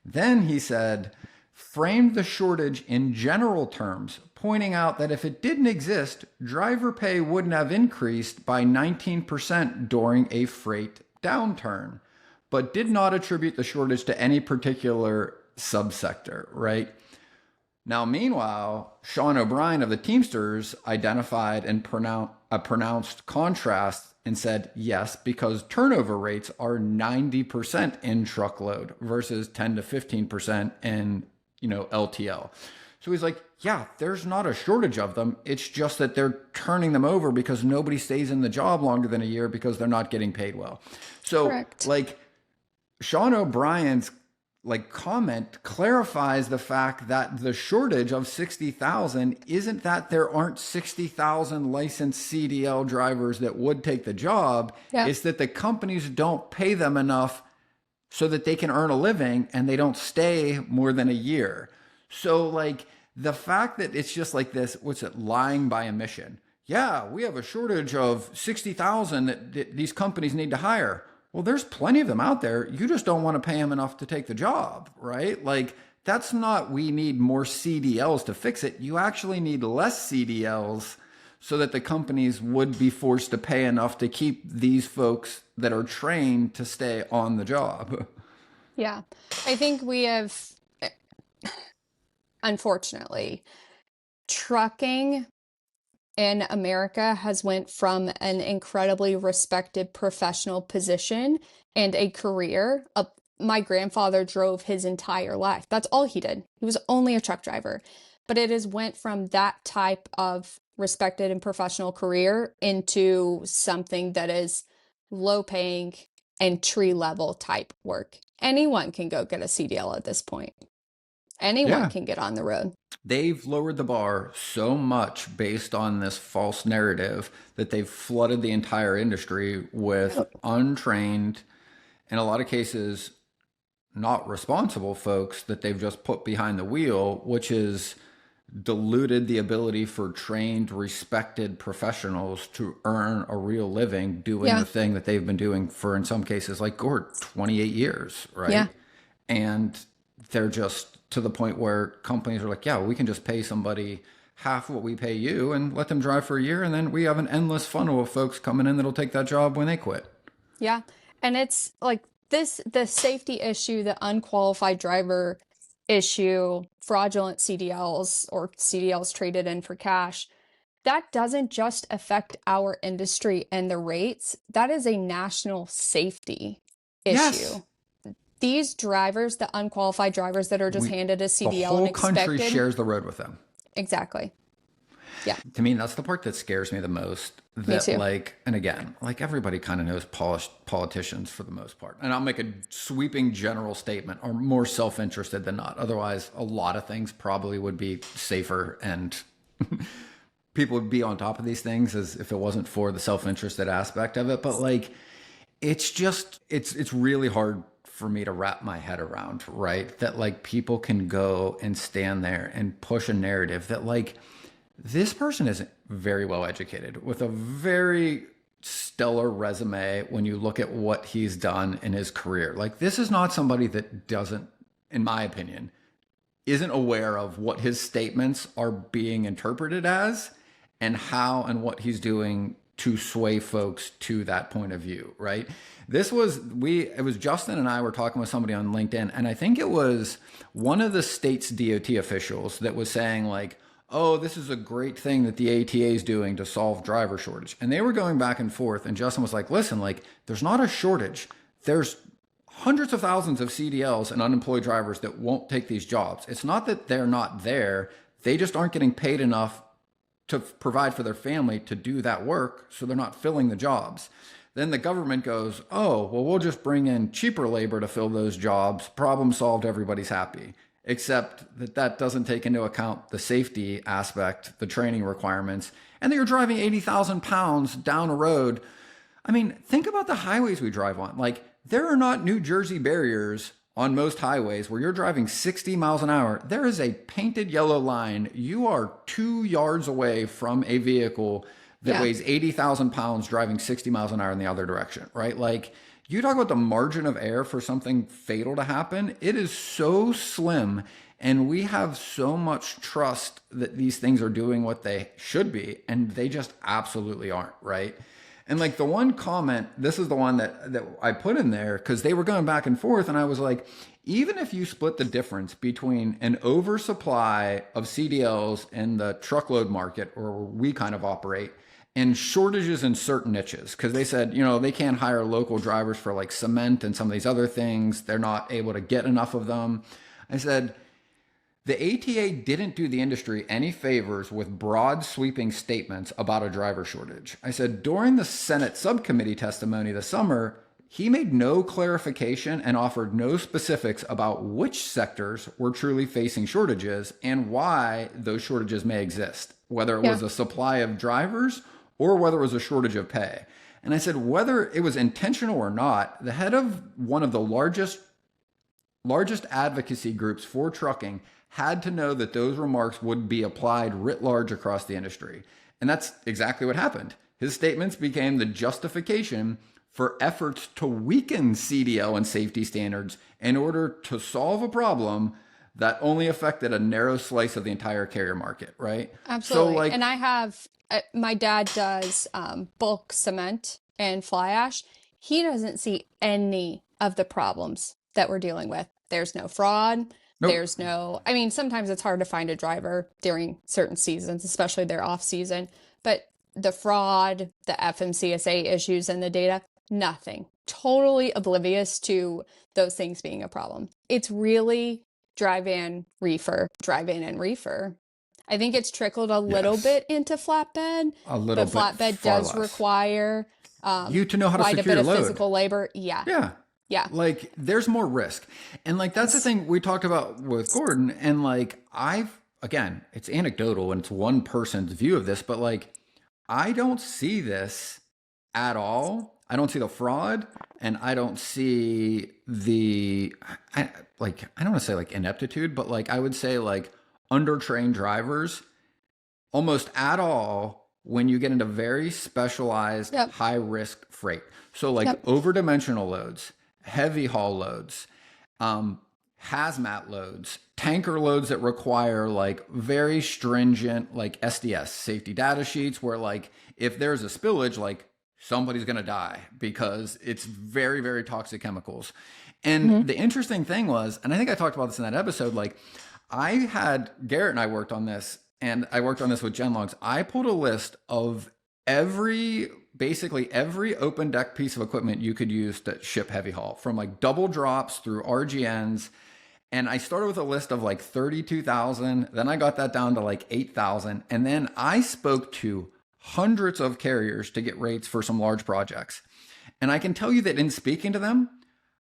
Then he said framed the shortage in general terms, pointing out that if it didn't exist, driver pay wouldn't have increased by 19% during a freight downturn, but did not attribute the shortage to any particular subsector, right? Now, meanwhile, Sean O'Brien of the Teamsters identified and a pronounced contrast and said, yes, because turnover rates are 90% in truckload versus 10 to 15% in, LTL. So he's like, yeah, there's not a shortage of them. It's just that they're turning them over because nobody stays in the job longer than a year because they're not getting paid well. So Correct. like Sean O'Brien's comment clarifies the fact that the shortage of 60,000 isn't that there aren't 60,000 licensed CDL drivers that would take the job. Yeah. It's that the companies don't pay them enough so that they can earn a living and they don't stay more than a year. So the fact that it's just like this, lying by omission. Yeah, we have a shortage of 60,000 that these companies need to hire. Well, there's plenty of them out there. You just don't want to pay them enough to take the job, right? That's not, we need more CDLs to fix it. You actually need less CDLs so that the companies would be forced to pay enough to keep these folks that are trained to stay on the job. Yeah. I think we have, unfortunately, trucking in America has went from an incredibly respected professional position and a career. My grandfather drove his entire life. That's all he did. He was only a truck driver. But it has went from that type of respected and professional career into something that is low paying and tree level type work. Anyone can go get a CDL at this point. Anyone can get on the road. They've lowered the bar so much based on this false narrative that they've flooded the entire industry with untrained, in a lot of cases, not responsible folks that they've just put behind the wheel, which is diluted the ability for trained, respected professionals to earn a real living doing the thing that they've been doing for, in some cases, like Gord, 28 years, right? Yeah. And they're just to the point where companies are like, yeah, we can just pay somebody half what we pay you and let them drive for a year. And then we have an endless funnel of folks coming in that'll take that job when they quit. Yeah. And it's like the safety issue, the unqualified driver issue, fraudulent CDLs or CDLs traded in for cash, that doesn't just affect our industry and the rates. That is a national safety issue. Yes. These drivers, the unqualified drivers that are just handed a CDL the whole and expected. Country shares the road with them. Exactly. Yeah. To me, that's the part that scares me the most. That, me too. And again, everybody kind of knows politicians for the most part. And I'll make a sweeping general statement, or more self-interested than not. Otherwise, a lot of things probably would be safer and people would be on top of these things as if it wasn't for the self-interested aspect of it. But it's really hard for me to wrap my head around, right? That people can go and stand there and push a narrative that this person is very well educated with a very stellar resume when you look at what he's done in his career. This is not somebody that doesn't, in my opinion, isn't aware of what his statements are being interpreted as and how and what he's doing to sway folks to that point of view, right? It was Justin and I were talking with somebody on LinkedIn, and I think it was one of the state's DOT officials that was saying oh, this is a great thing that the ATA is doing to solve driver shortage. And they were going back and forth, and Justin was like, listen, there's not a shortage. There's hundreds of thousands of CDLs and unemployed drivers that won't take these jobs. It's not that they're not there. They just aren't getting paid enough to provide for their family to do that work, so they're not filling the jobs. Then the government goes, oh, well, we'll just bring in cheaper labor to fill those jobs. Problem solved, everybody's happy. Except that doesn't take into account the safety aspect, the training requirements, and that you're driving 80,000 pounds down a road. I mean, think about the highways we drive on. There are not New Jersey barriers on most highways where you're driving 60 miles an hour. There is a painted yellow line. You are 2 yards away from a vehicle that weighs 80,000 pounds driving 60 miles an hour in the other direction, right? You talk about the margin of error for something fatal to happen. It is so slim. And we have so much trust that these things are doing what they should be, and they just absolutely aren't, right? And like the one comment, this is the one that I put in there because they were going back and forth, and I was like, even if you split the difference between an oversupply of CDLs in the truckload market, or where we kind of operate, and shortages in certain niches, because they said, they can't hire local drivers for like cement and some of these other things. They're not able to get enough of them. I said, the ATA didn't do the industry any favors with broad sweeping statements about a driver shortage. I said, during the Senate subcommittee testimony this summer, he made no clarification and offered no specifics about which sectors were truly facing shortages and why those shortages may exist, whether it was a supply of drivers or whether it was a shortage of pay. And I said, whether it was intentional or not, the head of one of the largest advocacy groups for trucking had to know that those remarks would be applied writ large across the industry. And that's exactly what happened. His statements became the justification for efforts to weaken CDL and safety standards in order to solve a problem that only affected a narrow slice of the entire carrier market, right? Absolutely. So And I have, my dad does bulk cement and fly ash. He doesn't see any of the problems that we're dealing with. There's no fraud. Nope. There's no, I mean, sometimes it's hard to find a driver during certain seasons, especially their off season, but the fraud, the FMCSA issues and the data, nothing. Totally oblivious to those things being a problem. It's really drive in and reefer. I think it's trickled a little bit into flatbed, a little but bit, flatbed far does less. require You to know how to quite a secure bit your of load. physical labor. Yeah. Like there's more risk. And like that's the thing we talked about with Gordon. And like again, it's anecdotal and it's one person's view of this, but like I don't see this at all. I don't see the fraud, and I don't see I don't want to say like ineptitude, but like I would say like undertrained drivers almost at all when you get into very specialized high risk freight. So like overdimensional loads, heavy haul loads, hazmat loads, tanker loads that require like very stringent like SDS safety data sheets where like if there's a spillage, like somebody's going to die because it's very, very toxic chemicals. And the interesting thing was, and I think I talked about this in that episode, like Garrett and I worked on this, and I worked on this with Genlogs. I pulled a list of basically every open deck piece of equipment you could use to ship heavy haul, from like double drops through RGNs. And I started with a list of like 32,000. Then I got that down to like 8,000. And then I spoke to hundreds of carriers to get rates for some large projects. And I can tell you that in speaking to them,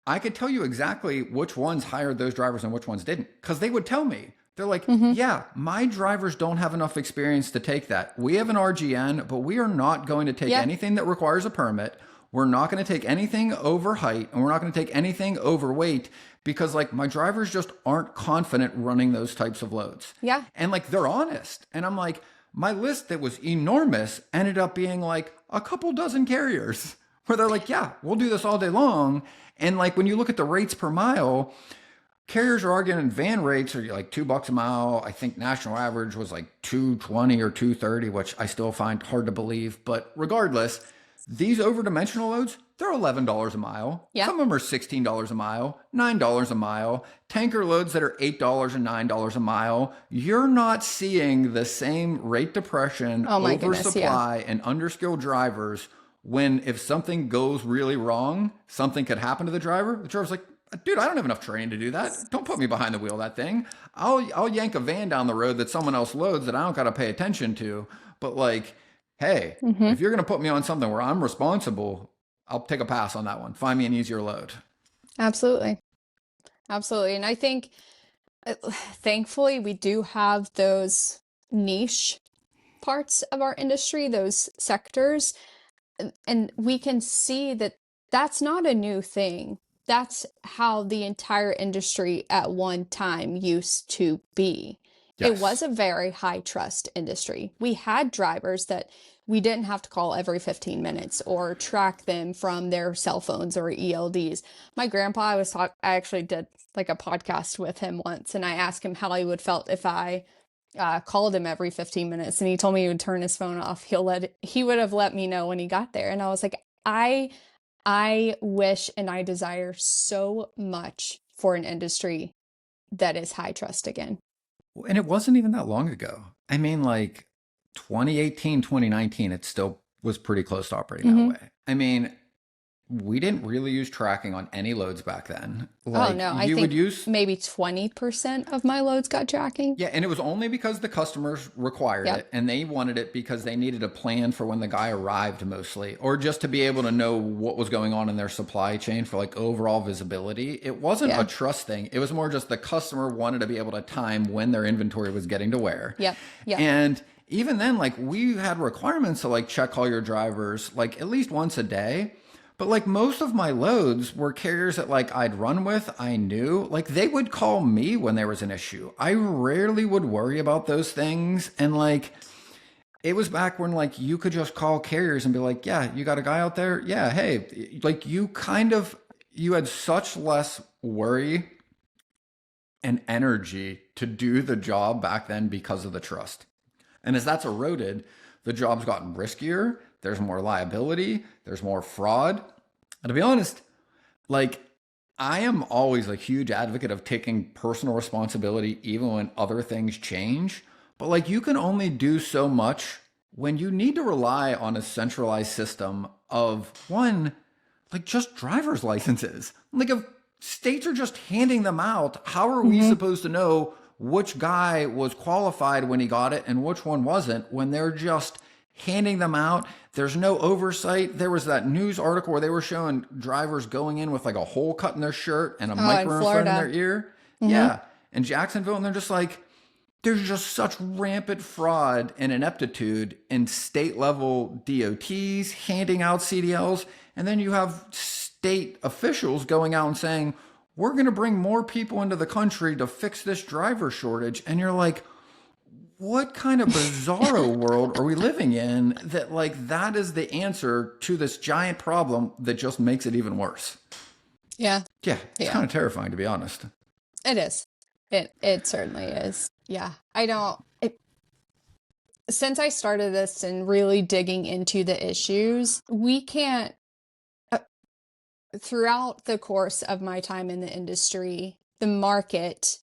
I could tell you exactly which ones hired those drivers and which ones didn't, because they would tell me. They're like, yeah, my drivers don't have enough experience to take that. We have an RGN, but we are not going to take anything that requires a permit. We're not going to take anything over height, and we're not going to take anything overweight, because like my drivers just aren't confident running those types of loads. Yeah. And like they're honest. And I'm like, my list that was enormous ended up being like a couple dozen carriers where they're like, yeah, we'll do this all day long. And like when you look at the rates per mile, carriers are arguing van rates are like $2 a mile. I think national average was like $2.20 or $2.30, which I still find hard to believe. But regardless, these overdimensional loads, they're $11 a mile. Yeah. Some of them are $16 a mile, $9 a mile. Tanker loads that are $8 and $9 a mile. You're not seeing the same rate depression, oversupply, and underskilled drivers when if something goes really wrong, something could happen to the driver. The driver's like, dude, I don't have enough training to do that. Don't put me behind the wheel of that thing. I'll yank a van down the road that someone else loads that I don't got to pay attention to. But like, hey, if you're going to put me on something where I'm responsible, I'll take a pass on that one. Find me an easier load. Absolutely. And I think, thankfully, we do have those niche parts of our industry, those sectors, and we can see that that's not a new thing. That's how the entire industry at one time used to be. It Yes. was a very high trust industry. We had drivers that we didn't have to call every 15 minutes or track them from their cell phones or ELDs. My grandpa, I actually did like a podcast with him once, and I asked him how he would felt if I called him every 15 minutes, and he told me he would turn his phone off. He would have let me know when he got there. And I was like, I wish and I desire so much for an industry that is high trust again. And it wasn't even that long ago. I mean, like 2018, 2019, it still was pretty close to operating that way. I mean, we didn't really use tracking on any loads back then. Like, Oh no, I you think would use, maybe 20% of my loads got tracking. yeah, and it was only because the customers required Yep. it, and they wanted it because they needed a plan for when the guy arrived mostly, or just to be able to know what was going on in their supply chain for like overall visibility. It wasn't Yeah. a trust thing. It was more just the customer wanted to be able to time when their inventory was getting to where. Yep. Yep. And even then, like, we had requirements to like check all your drivers like at least once a day. But like most of my loads were carriers that like I'd run with, I knew, like they would call me when there was an issue. I rarely would worry about those things. And like it was back when like you could just call carriers and be like, yeah, you got a guy out there? Yeah, hey, like you had such less worry and energy to do the job back then because of the trust. And as that's eroded, the job's gotten riskier. There's more liability. There's more fraud. And to be honest, like I am always a huge advocate of taking personal responsibility even when other things change. But like you can only do so much when you need to rely on a centralized system of one, like just driver's licenses. Like if states are just handing them out, how are we supposed to know which guy was qualified when he got it and which one wasn't when they're just handing them out? There's no oversight. There was that news article where they were showing drivers going in with like a hole cut in their shirt and a microphone in their ear. Yeah. In Jacksonville. And they're just like, there's just such rampant fraud and ineptitude in state level DOTs handing out CDLs. And then you have state officials going out and saying, we're going to bring more people into the country to fix this driver shortage. And you're like, what kind of bizarro world are we living in that like that is the answer to this giant problem that just makes it even worse? Yeah. Yeah. It's kind of terrifying, to be honest. It is. It certainly is. Yeah. Since I started this and really digging into the issues, we can't, throughout the course of my time in the industry, the market,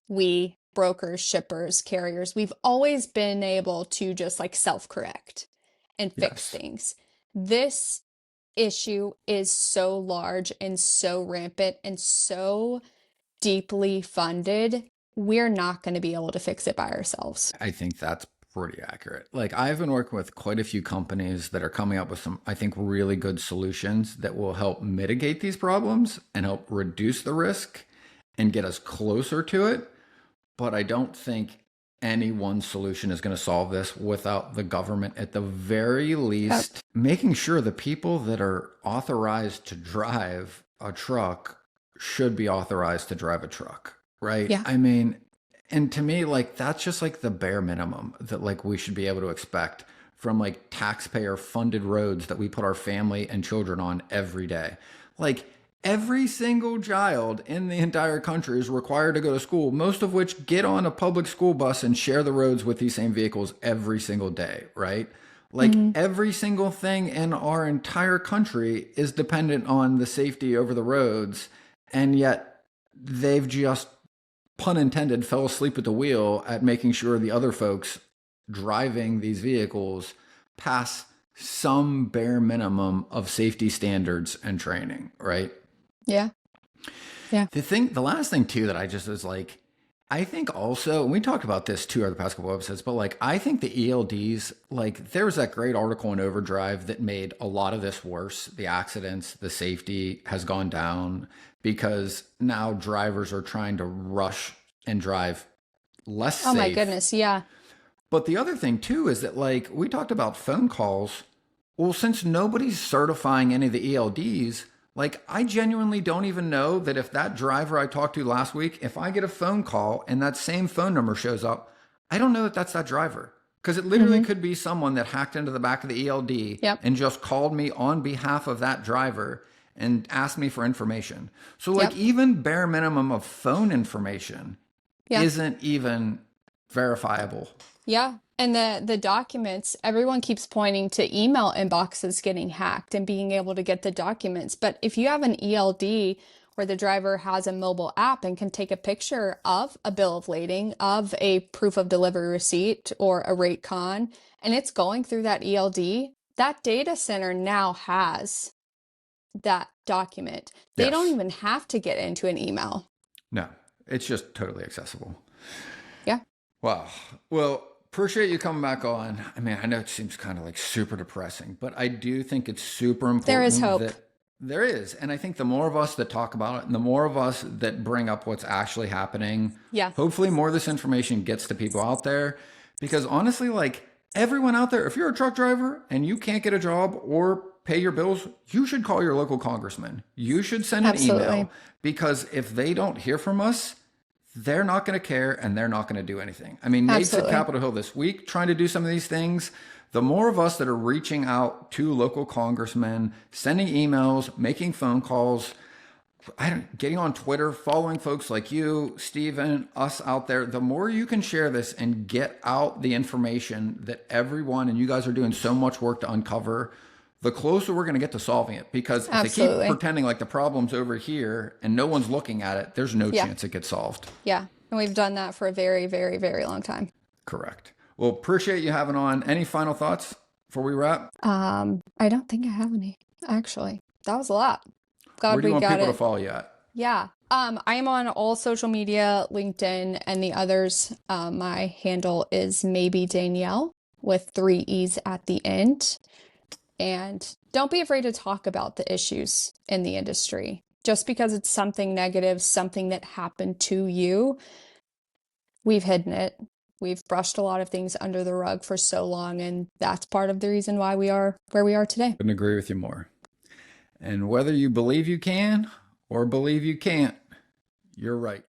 brokers, shippers, carriers, we've always been able to just like self-correct and fix things. This issue is so large and so rampant and so deeply funded. We're not going to be able to fix it by ourselves. I think that's pretty accurate. Like I've been working with quite a few companies that are coming up with some, I think, really good solutions that will help mitigate these problems and help reduce the risk and get us closer to it. But I don't think any one solution is going to solve this without the government, at the very least, making sure the people that are authorized to drive a truck should be authorized to drive a truck, right? Yeah. I mean, and to me, like, that's just like the bare minimum that like we should be able to expect from like taxpayer funded roads that we put our family and children on every day. Like, every single child in the entire country is required to go to school, most of which get on a public school bus and share the roads with these same vehicles every single day, right? Like every single thing in our entire country is dependent on the safety over the roads. And yet they've just, pun intended, fell asleep at the wheel at making sure the other folks driving these vehicles pass some bare minimum of safety standards and training, right? Yeah. Yeah. The last thing too that I just was like, I think also, and we talked about this too over the past couple of episodes, but like, I think the ELDs, like there was that great article in Overdrive that made a lot of this worse. The accidents, the safety has gone down because now drivers are trying to rush and drive less safe. Oh my goodness. Yeah. But the other thing too is that like we talked about phone calls. Well, since nobody's certifying any of the ELDs, like I genuinely don't even know that if that driver I talked to last week, if I get a phone call and that same phone number shows up, I don't know if that's that driver. Because it literally could be someone that hacked into the back of the ELD Yep. and just called me on behalf of that driver and asked me for information. So like Yep. even bare minimum of phone information Yeah. isn't even verifiable. Yeah. And the documents, everyone keeps pointing to email inboxes getting hacked and being able to get the documents. But if you have an ELD where the driver has a mobile app and can take a picture of a bill of lading, of a proof of delivery receipt or a rate con, and it's going through that ELD, that data center now has that document. They don't Yes. even have to get into an email. No, it's just totally accessible. Yeah. Wow. Well, appreciate you coming back on. I mean, I know it seems kind of like super depressing, but I do think it's super important. There is hope. That there is. And I think the more of us that talk about it and the more of us that bring up what's actually happening, Yeah. hopefully more of this information gets to people out there. Because honestly, like everyone out there, if you're a truck driver and you can't get a job or pay your bills, you should call your local congressman. You should send an Absolutely. email, because if they don't hear from us, they're not going to care and they're not going to do anything. I mean, Nate's at Absolutely. Capitol Hill this week trying to do some of these things. The more of us that are reaching out to local congressmen, sending emails, making phone calls, getting on Twitter, following folks like you, Steven, us out there, the more you can share this and get out the information that everyone, and you guys are doing so much work to uncover, the closer we're going to get to solving it. Because if they Absolutely. keep pretending like the problem's over here and no one's looking at it, there's no Yeah. chance it gets solved. Yeah. And we've done that for a very, very, very long time. Correct. Well, appreciate you having on. Any final thoughts before we wrap? I don't think I have any, actually. That was a lot. Glad Where do you we want got people it. to follow you at? Yeah. I am on all social media, LinkedIn, and the others. My handle is maybe Danielle with 3 E's at the end. And don't be afraid to talk about the issues in the industry. Just because it's something negative, something that happened to you, we've hidden it. We've brushed a lot of things under the rug for so long, and that's part of the reason why we are where we are today. Couldn't agree with you more. And whether you believe you can or believe you can't, you're right.